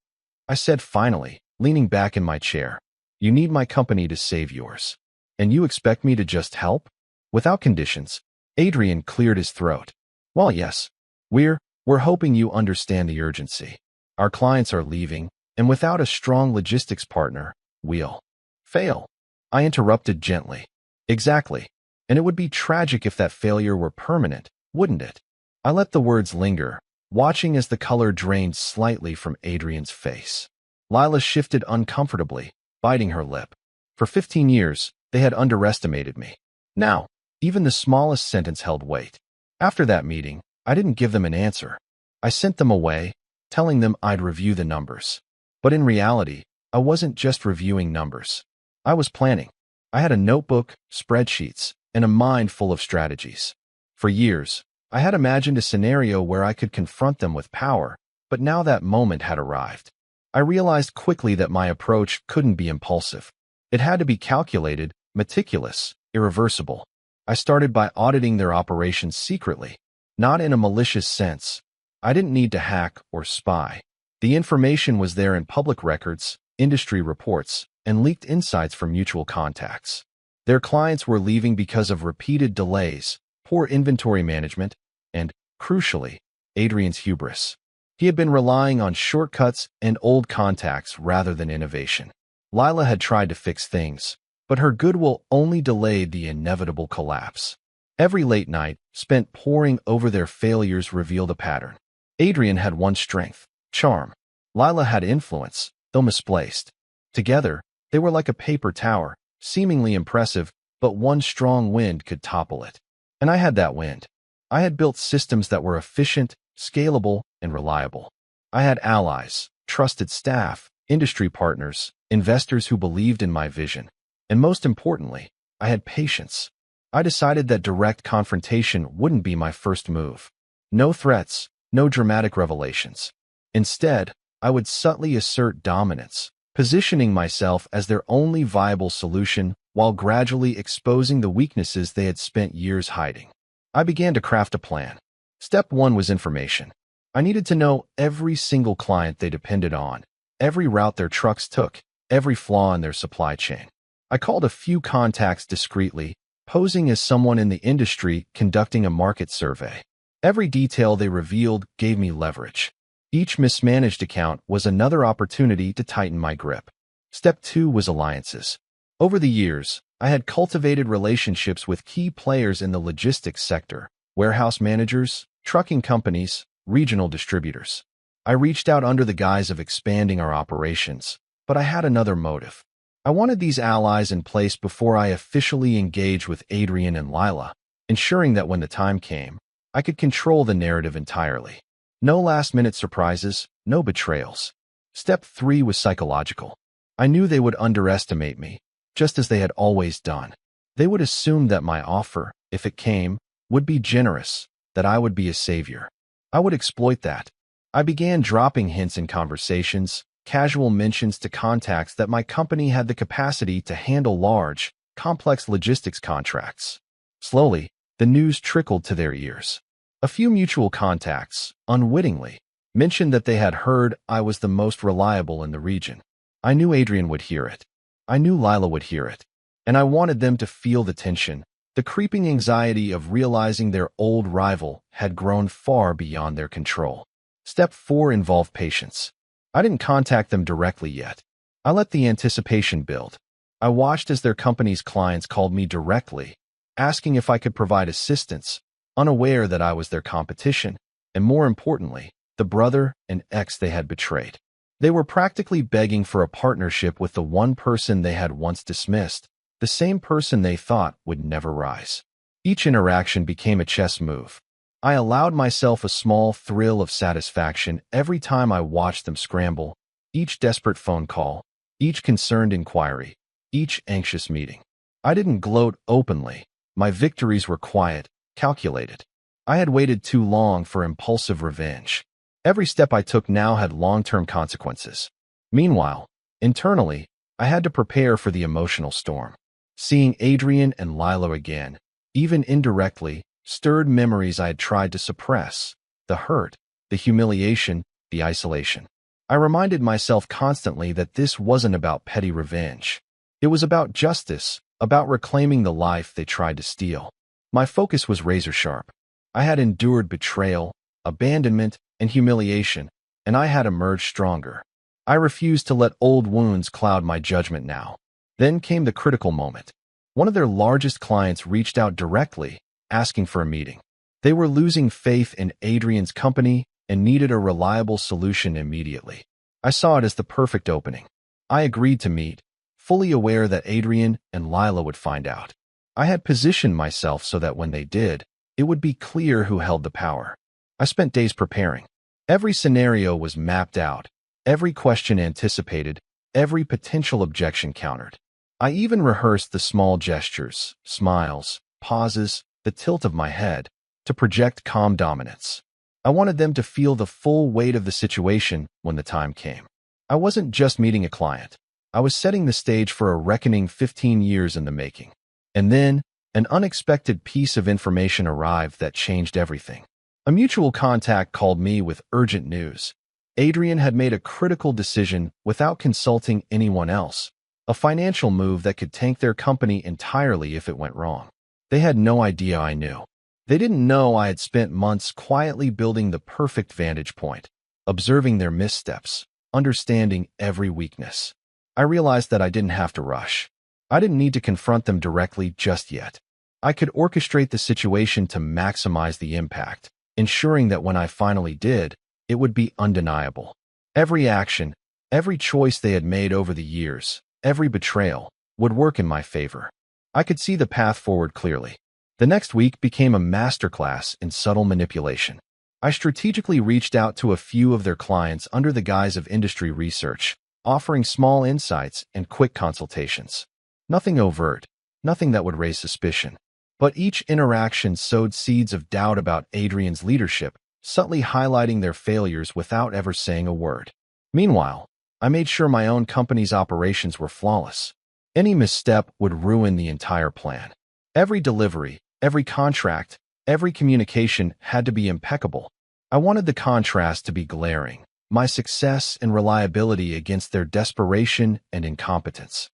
I said finally, leaning back in my chair, you need my company to save yours. And you expect me to just help? Without conditions. Adrian cleared his throat. Well, yes. We're hoping you understand the urgency. Our clients are leaving, and without a strong logistics partner, we'll fail. I interrupted gently. Exactly. And it would be tragic if that failure were permanent, wouldn't it? I let the words linger, watching as the color drained slightly from Adrian's face. Lila shifted uncomfortably, biting her lip. For 15 years, they had underestimated me. Now, even the smallest sentence held weight. After that meeting, I didn't give them an answer. I sent them away, telling them I'd review the numbers. But in reality, I wasn't just reviewing numbers. I was planning. I had a notebook, spreadsheets, and a mind full of strategies. For years, I had imagined a scenario where I could confront them with power, but now that moment had arrived. I realized quickly that my approach couldn't be impulsive. It had to be calculated, meticulous, irreversible. I started by auditing their operations secretly, not in a malicious sense. I didn't need to hack or spy. The information was there in public records, industry reports, and leaked insights from mutual contacts. Their clients were leaving because of repeated delays, poor inventory management, and, crucially, Adrian's hubris. He had been relying on shortcuts and old contacts rather than innovation. Lila had tried to fix things, but her goodwill only delayed the inevitable collapse. Every late night spent poring over their failures revealed a pattern. Adrian had one strength, charm. Lila had influence, though misplaced. Together, they were like a paper tower, seemingly impressive, but one strong wind could topple it. And I had that wind. I had built systems that were efficient, scalable, and reliable. I had allies, trusted staff, industry partners, investors who believed in my vision. And most importantly, I had patience. I decided that direct confrontation wouldn't be my first move. No threats, no dramatic revelations. Instead, I would subtly assert dominance, positioning myself as their only viable solution while gradually exposing the weaknesses they had spent years hiding. I began to craft a plan. Step 1 was information. I needed to know every single client they depended on, every route their trucks took, every flaw in their supply chain. I called a few contacts discreetly, posing as someone in the industry conducting a market survey. Every detail they revealed gave me leverage. Each mismanaged account was another opportunity to tighten my grip. Step 2 was alliances. Over the years, I had cultivated relationships with key players in the logistics sector, warehouse managers, trucking companies, regional distributors. I reached out under the guise of expanding our operations, but I had another motive. I wanted these allies in place before I officially engaged with Adrian and Lila, ensuring that when the time came, I could control the narrative entirely. No last-minute surprises, no betrayals. Step 3 was psychological. I knew they would underestimate me, just as they had always done. They would assume that my offer, if it came, would be generous, that I would be a savior. I would exploit that. I began dropping hints in conversations, casual mentions to contacts that my company had the capacity to handle large, complex logistics contracts. Slowly, the news trickled to their ears. A few mutual contacts, unwittingly, mentioned that they had heard I was the most reliable in the region. I knew Adrian would hear it. I knew Lila would hear it. And I wanted them to feel the tension, the creeping anxiety of realizing their old rival had grown far beyond their control. Step 4 involved patience. I didn't contact them directly yet. I let the anticipation build. I watched as their company's clients called me directly, asking if I could provide assistance, unaware that I was their competition, and more importantly, the brother and ex they had betrayed. They were practically begging for a partnership with the one person they had once dismissed, the same person they thought would never rise. Each interaction became a chess move. I allowed myself a small thrill of satisfaction every time I watched them scramble, each desperate phone call, each concerned inquiry, each anxious meeting. I didn't gloat openly. My victories were quiet, calculated. I had waited too long for impulsive revenge. Every step I took now had long-term consequences. Meanwhile, Internally, I had to prepare for the emotional storm. Seeing Adrian and Lila again, even indirectly, stirred memories I had tried to suppress. The hurt, the humiliation, the isolation. I reminded myself constantly that this wasn't about petty revenge. It was about justice, about reclaiming the life they tried to steal. My focus was razor-sharp. I had endured betrayal, abandonment, and humiliation, and I had emerged stronger. I refused to let old wounds cloud my judgment now. Then came the critical moment. One of their largest clients reached out directly, asking for a meeting. They were losing faith in Adrian's company and needed a reliable solution immediately. I saw it as the perfect opening. I agreed to meet, fully aware that Adrian and Lila would find out. I had positioned myself so that when they did, it would be clear who held the power. I spent days preparing. Every scenario was mapped out, every question anticipated, every potential objection countered. I even rehearsed the small gestures, smiles, pauses, the tilt of my head, to project calm dominance. I wanted them to feel the full weight of the situation when the time came. I wasn't just meeting a client. I was setting the stage for a reckoning 15 years in the making. And then, an unexpected piece of information arrived that changed everything. A mutual contact called me with urgent news. Adrian had made a critical decision without consulting anyone else, a financial move that could tank their company entirely if it went wrong. They had no idea I knew. They didn't know I had spent months quietly building the perfect vantage point, observing their missteps, understanding every weakness. I realized that I didn't have to rush. I didn't need to confront them directly just yet. I could orchestrate the situation to maximize the impact, ensuring that when I finally did, it would be undeniable. Every action, every choice they had made over the years, every betrayal, would work in my favor. I could see the path forward clearly. The next week became a masterclass in subtle manipulation. I strategically reached out to a few of their clients under the guise of industry research, offering small insights and quick consultations. Nothing overt, nothing that would raise suspicion. But each interaction sowed seeds of doubt about Adrian's leadership, subtly highlighting their failures without ever saying a word. Meanwhile, I made sure my own company's operations were flawless. Any misstep would ruin the entire plan. Every delivery, every contract, every communication had to be impeccable. I wanted the contrast to be glaring, my success and reliability against their desperation and incompetence.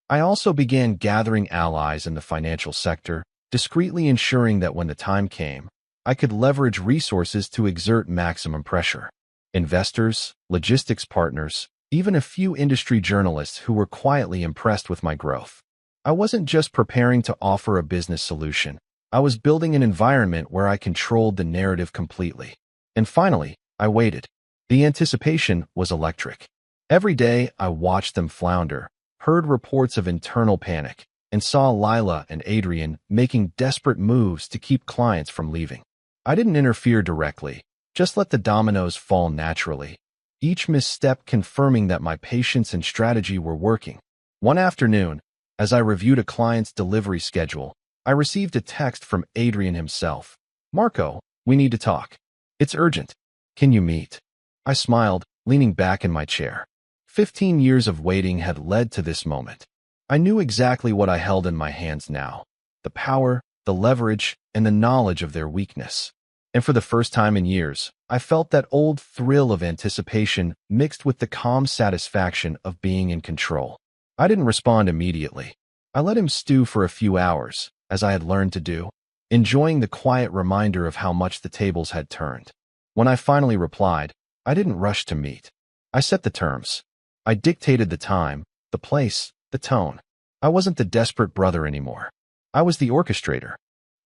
I also began gathering allies in the financial sector, discreetly ensuring that when the time came, I could leverage resources to exert maximum pressure. Investors, logistics partners, even a few industry journalists who were quietly impressed with my growth. I wasn't just preparing to offer a business solution. I was building an environment where I controlled the narrative completely. And finally, I waited. The anticipation was electric. Every day, I watched them flounder, heard reports of internal panic, and saw Lila and Adrian making desperate moves to keep clients from leaving. I didn't interfere directly, just let the dominoes fall naturally, each misstep confirming that my patience and strategy were working. One afternoon, as I reviewed a client's delivery schedule, I received a text from Adrian himself. "Marco, we need to talk. It's urgent. Can you meet?" I smiled, leaning back in my chair. 15 years of waiting had led to this moment. I knew exactly what I held in my hands now: the power, the leverage, and the knowledge of their weakness. And for the first time in years, I felt that old thrill of anticipation mixed with the calm satisfaction of being in control. I didn't respond immediately. I let him stew for a few hours, as I had learned to do, enjoying the quiet reminder of how much the tables had turned. When I finally replied, I didn't rush to meet. I set the terms. I dictated the time, the place, the tone. I wasn't the desperate brother anymore. I was the orchestrator.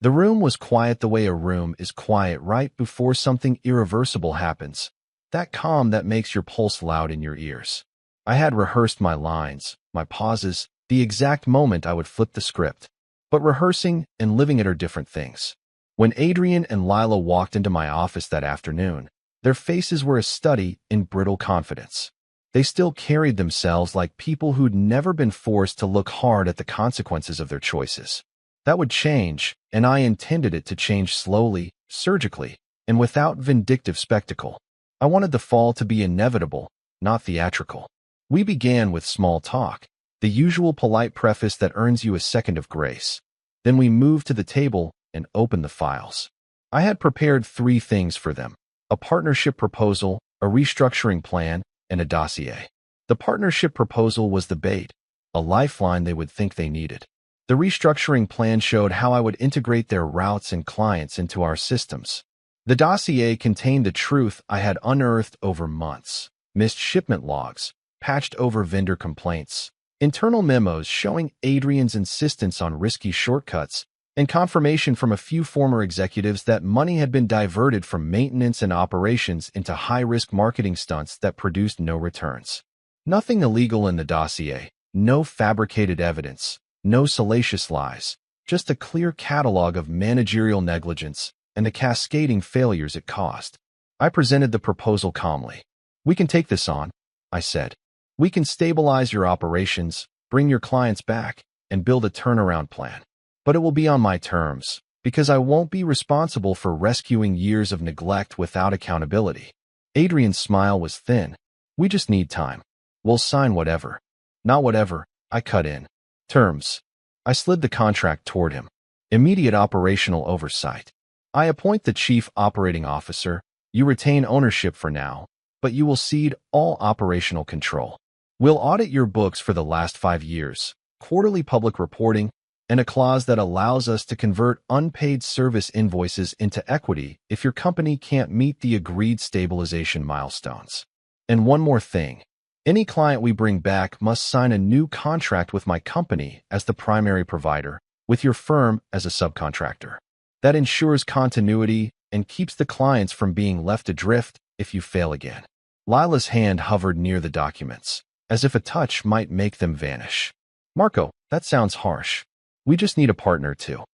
The room was quiet the way a room is quiet right before something irreversible happens. That calm that makes your pulse loud in your ears. I had rehearsed my lines, my pauses, the exact moment I would flip the script. But rehearsing and living it are different things. When Adrian and Lila walked into my office that afternoon, their faces were a study in brittle confidence. They still carried themselves like people who'd never been forced to look hard at the consequences of their choices. That would change, and I intended it to change slowly, surgically, and without vindictive spectacle. I wanted the fall to be inevitable, not theatrical. We began with small talk, the usual polite preface that earns you a second of grace. Then we moved to the table and opened the files. I had prepared 3 things for them: a partnership proposal, a restructuring plan, and a dossier. The partnership proposal was the bait, a lifeline they would think they needed. The restructuring plan showed how I would integrate their routes and clients into our systems. The dossier contained the truth I had unearthed over months: missed shipment logs, patched over vendor complaints, internal memos showing Adrian's insistence on risky shortcuts, and confirmation from a few former executives that money had been diverted from maintenance and operations into high-risk marketing stunts that produced no returns. Nothing illegal in the dossier, no fabricated evidence, no salacious lies, just a clear catalog of managerial negligence and the cascading failures it caused. I presented the proposal calmly. "We can take this on," I said. "We can stabilize your operations, bring your clients back, and build a turnaround plan. But it will be on my terms, because I won't be responsible for rescuing years of neglect without accountability." Adrian's smile was thin. "We just need time. We'll sign whatever." "Not whatever," I cut in. "Terms." I slid the contract toward him. "Immediate operational oversight. I appoint the chief operating officer. You retain ownership for now, but you will cede all operational control. We'll audit your books for the last 5 years, quarterly public reporting, and a clause that allows us to convert unpaid service invoices into equity if your company can't meet the agreed stabilization milestones. And one more thing. Any client we bring back must sign a new contract with my company as the primary provider, with your firm as a subcontractor. That ensures continuity and keeps the clients from being left adrift if you fail again." Lila's hand hovered near the documents, as if a touch might make them vanish. "Marco, that sounds harsh. We just need a partner to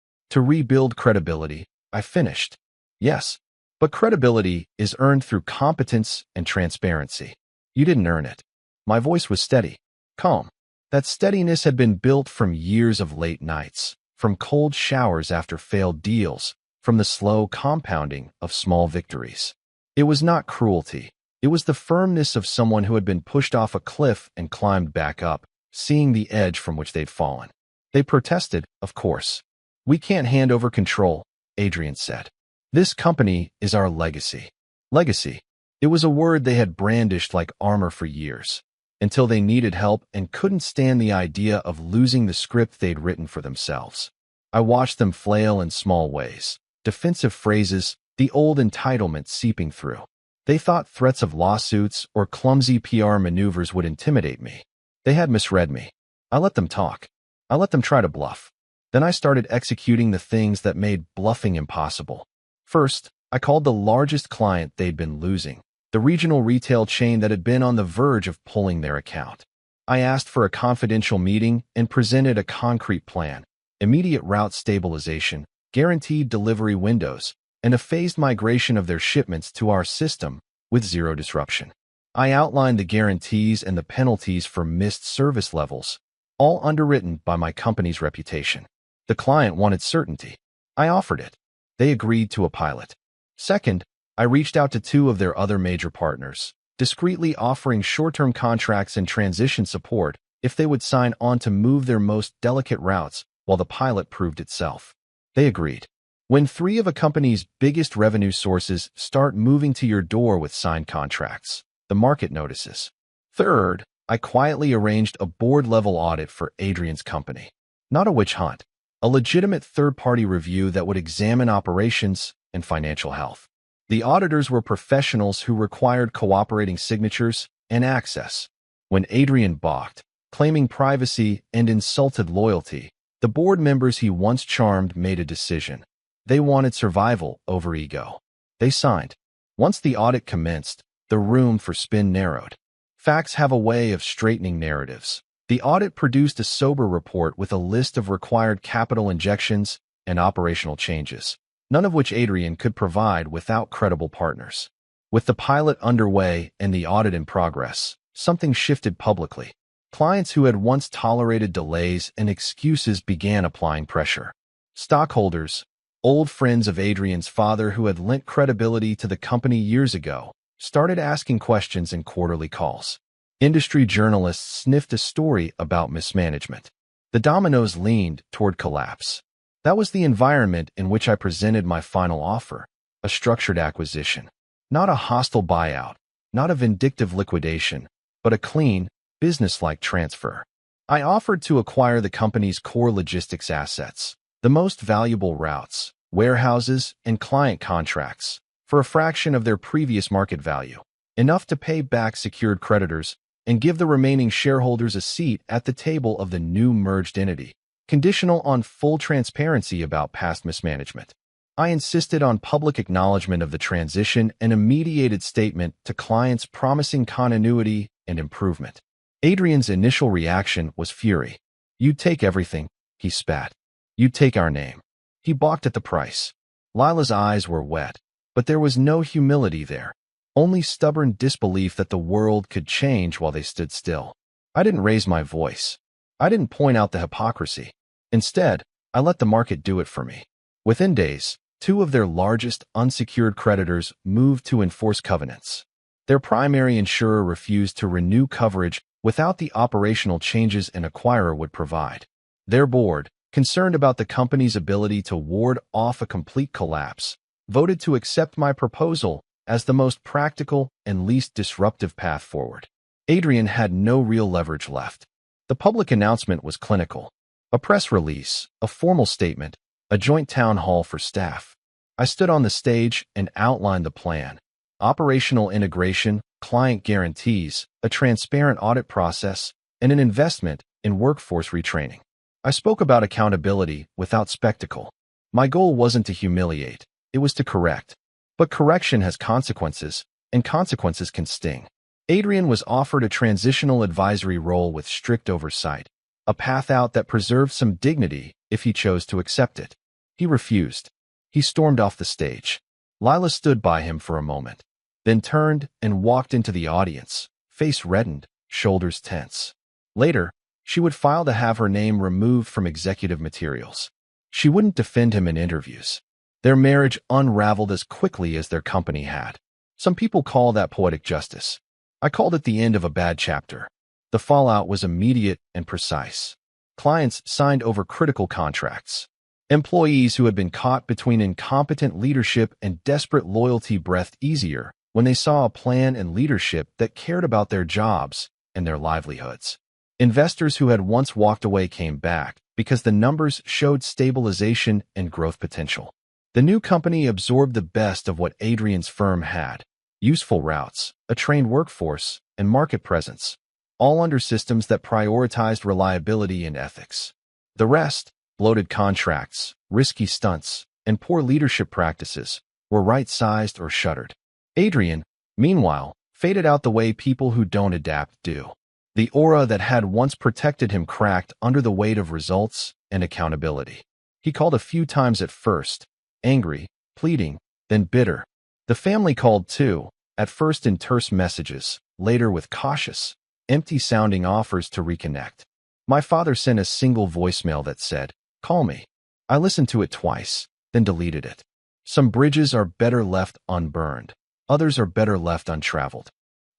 rebuild credibility," I finished. "Yes, but credibility is earned through competence and transparency. You didn't earn it." My voice was steady, calm. That steadiness had been built from years of late nights, from cold showers after failed deals, from the slow compounding of small victories. It was not cruelty. It was the firmness of someone who had been pushed off a cliff and climbed back up, seeing the edge from which they'd fallen. They protested, of course. "We can't hand over control," Adrian said. "This company is our legacy." Legacy. It was a word they had brandished like armor for years, until they needed help and couldn't stand the idea of losing the script they'd written for themselves. I watched them flail in small ways, defensive phrases, the old entitlement seeping through. They thought threats of lawsuits or clumsy PR maneuvers would intimidate me. They had misread me. I let them talk. I let them try to bluff. Then I started executing the things that made bluffing impossible. First, I called the largest client they'd been losing, the regional retail chain that had been on the verge of pulling their account. I asked for a confidential meeting and presented a concrete plan: immediate route stabilization, guaranteed delivery windows, and a phased migration of their shipments to our system with zero disruption. I outlined the guarantees and the penalties for missed service levels, all underwritten by my company's reputation. The client wanted certainty. I offered it. They agreed to a pilot. Second, I reached out to 2 of their other major partners, discreetly offering short-term contracts and transition support if they would sign on to move their most delicate routes while the pilot proved itself. They agreed. When 3 of a company's biggest revenue sources start moving to your door with signed contracts, the market notices. Third, I quietly arranged a board-level audit for Adrian's company. Not a witch hunt, a legitimate third-party review that would examine operations and financial health. The auditors were professionals who required cooperating signatures and access. When Adrian balked, claiming privacy and insulted loyalty, the board members he once charmed made a decision. They wanted survival over ego. They signed. Once the audit commenced, the room for spin narrowed. Facts have a way of straightening narratives. The audit produced a sober report with a list of required capital injections and operational changes, none of which Adrian could provide without credible partners. With the pilot underway and the audit in progress, something shifted publicly. Clients who had once tolerated delays and excuses began applying pressure. Stockholders, old friends of Adrian's father who had lent credibility to the company years ago, started asking questions in quarterly calls. Industry journalists sniffed a story about mismanagement. The dominoes leaned toward collapse. That was the environment in which I presented my final offer, a structured acquisition. Not a hostile buyout, not a vindictive liquidation, but a clean, business-like transfer. I offered to acquire the company's core logistics assets, the most valuable routes, warehouses, and client contracts, for a fraction of their previous market value, enough to pay back secured creditors and give the remaining shareholders a seat at the table of the new merged entity, conditional on full transparency about past mismanagement. I insisted on public acknowledgement of the transition and a mediated statement to clients promising continuity and improvement. Adrian's initial reaction was fury. "You'd take everything," he spat. "You'd take our name." He balked at the price. Lila's eyes were wet, but there was no humility there, only stubborn disbelief that the world could change while they stood still. I didn't raise my voice. I didn't point out the hypocrisy. Instead, I let the market do it for me. Within days, two of their largest unsecured creditors moved to enforce covenants. Their primary insurer refused to renew coverage without the operational changes an acquirer would provide. Their board, concerned about the company's ability to ward off a complete collapse, voted to accept my proposal as the most practical and least disruptive path forward. Adrian had no real leverage left. The public announcement was clinical. A press release, a formal statement, a joint town hall for staff. I stood on the stage and outlined the plan. Operational integration, client guarantees, a transparent audit process, and an investment in workforce retraining. I spoke about accountability without spectacle. My goal wasn't to humiliate, it was to correct. But correction has consequences, and consequences can sting. Adrian was offered a transitional advisory role with strict oversight, a path out that preserved some dignity if he chose to accept it. He refused. He stormed off the stage. Lila stood by him for a moment, then turned and walked into the audience, face reddened, shoulders tense. Later, she would file to have her name removed from executive materials. She wouldn't defend him in interviews. Their marriage unraveled as quickly as their company had. Some people call that poetic justice. I called it the end of a bad chapter. The fallout was immediate and precise. Clients signed over critical contracts. Employees who had been caught between incompetent leadership and desperate loyalty breathed easier when they saw a plan and leadership that cared about their jobs and their livelihoods. Investors who had once walked away came back because the numbers showed stabilization and growth potential. The new company absorbed the best of what Adrian's firm had: useful routes, a trained workforce, and market presence, all under systems that prioritized reliability and ethics. The rest, bloated contracts, risky stunts, and poor leadership practices, were right-sized or shuttered. Adrian, meanwhile, faded out the way people who don't adapt do. The aura that had once protected him cracked under the weight of results and accountability. He called a few times at first, angry, pleading, then bitter. The family called too, at first in terse messages, later with cautious, empty-sounding offers to reconnect. My father sent a single voicemail that said, "Call me." I listened to it twice, then deleted it. Some bridges are better left unburned. Others are better left untraveled.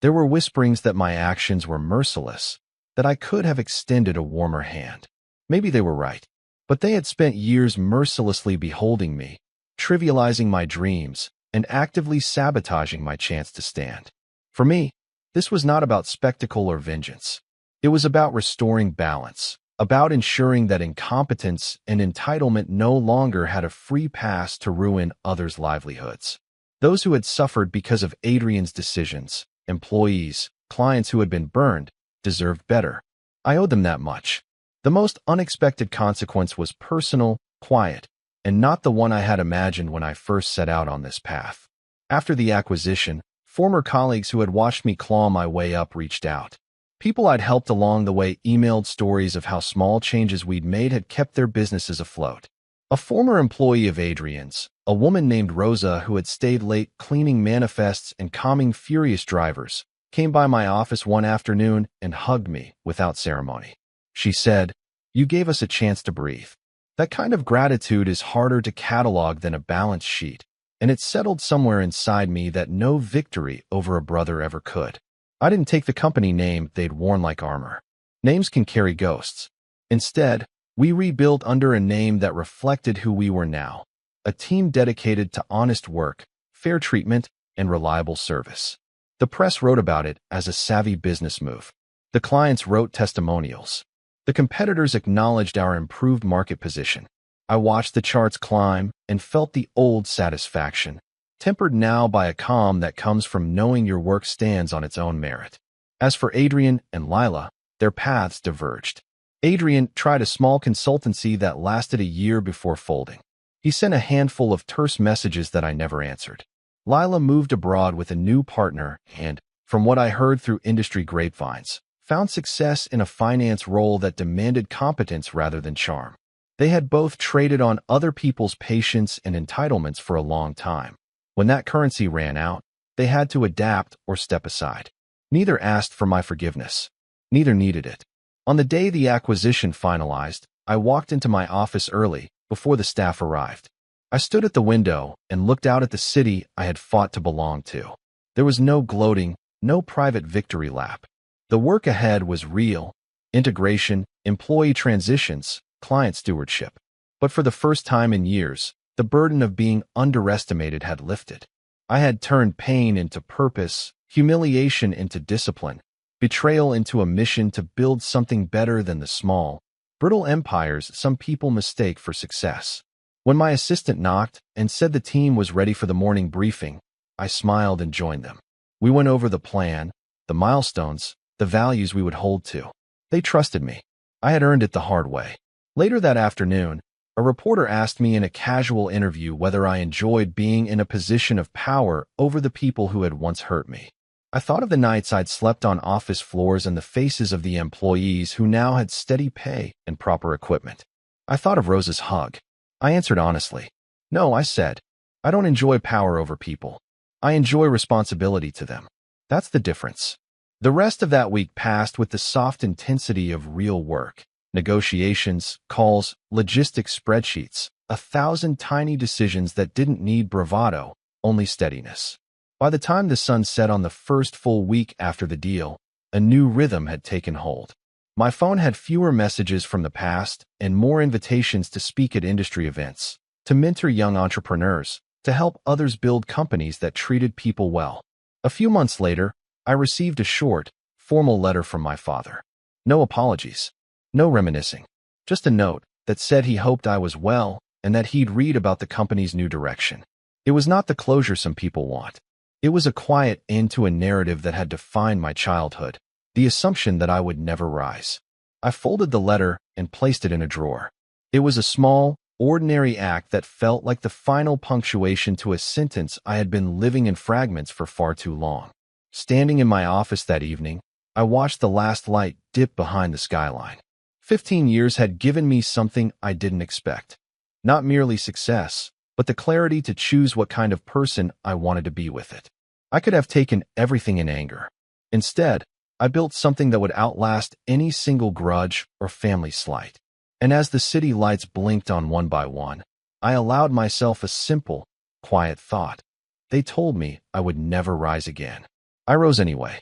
There were whisperings that my actions were merciless, that I could have extended a warmer hand. Maybe they were right, but they had spent years mercilessly beholding me, trivializing my dreams, and actively sabotaging my chance to stand. For me, this was not about spectacle or vengeance. It was about restoring balance, about ensuring that incompetence and entitlement no longer had a free pass to ruin others' livelihoods. Those who had suffered because of Adrian's decisions, employees, clients who had been burned, deserved better. I owed them that much. The most unexpected consequence was personal, quiet, and not the one I had imagined when I first set out on this path. After the acquisition, former colleagues who had watched me claw my way up reached out. People I'd helped along the way emailed stories of how small changes we'd made had kept their businesses afloat. A former employee of Adrian's, a woman named Rosa who had stayed late cleaning manifests and calming furious drivers, came by my office one afternoon and hugged me without ceremony. She said, "You gave us a chance to breathe." That kind of gratitude is harder to catalog than a balance sheet, and it settled somewhere inside me that no victory over a brother ever could. I didn't take the company name they'd worn like armor. Names can carry ghosts. Instead, we rebuilt under a name that reflected who we were now. A team dedicated to honest work, fair treatment, and reliable service. The press wrote about it as a savvy business move. The clients wrote testimonials. The competitors acknowledged our improved market position. I watched the charts climb and felt the old satisfaction, tempered now by a calm that comes from knowing your work stands on its own merit. As for Adrian and Lila, their paths diverged. Adrian tried a small consultancy that lasted a year before folding. He sent a handful of terse messages that I never answered. Lila moved abroad with a new partner and, from what I heard through industry grapevines, found success in a finance role that demanded competence rather than charm. They had both traded on other people's patience and entitlements for a long time. When that currency ran out, they had to adapt or step aside. Neither asked for my forgiveness. Neither needed it. On the day the acquisition finalized, I walked into my office early, before the staff arrived. I stood at the window and looked out at the city I had fought to belong to. There was no gloating, no private victory lap. The work ahead was real: integration, employee transitions, client stewardship. But for the first time in years, the burden of being underestimated had lifted. I had turned pain into purpose, humiliation into discipline, betrayal into a mission to build something better than the small, brittle empires some people mistake for success. When my assistant knocked and said the team was ready for the morning briefing, I smiled and joined them. We went over the plan, the milestones, the values we would hold to. They trusted me. I had earned it the hard way. Later that afternoon, a reporter asked me in a casual interview whether I enjoyed being in a position of power over the people who had once hurt me. I thought of the nights I'd slept on office floors and the faces of the employees who now had steady pay and proper equipment. I thought of Rose's hug. I answered honestly. No, I said, I don't enjoy power over people. I enjoy responsibility to them. That's the difference. The rest of that week passed with the soft intensity of real work. Negotiations, calls, logistics spreadsheets, 1,000 tiny decisions that didn't need bravado, only steadiness. By the time the sun set on the first full week after the deal, a new rhythm had taken hold. My phone had fewer messages from the past and more invitations to speak at industry events, to mentor young entrepreneurs, to help others build companies that treated people well. A few months later, I received a short, formal letter from my father. No apologies. No reminiscing. Just a note that said he hoped I was well and that he'd read about the company's new direction. It was not the closure some people want. It was a quiet end to a narrative that had defined my childhood, the assumption that I would never rise. I folded the letter and placed it in a drawer. It was a small, ordinary act that felt like the final punctuation to a sentence I had been living in fragments for far too long. Standing in my office that evening, I watched the last light dip behind the skyline. 15 years had given me something I didn't expect. Not merely success, but the clarity to choose what kind of person I wanted to be with it. I could have taken everything in anger. Instead, I built something that would outlast any single grudge or family slight. And as the city lights blinked on one by one, I allowed myself a simple, quiet thought. They told me I would never rise again. I rose anyway.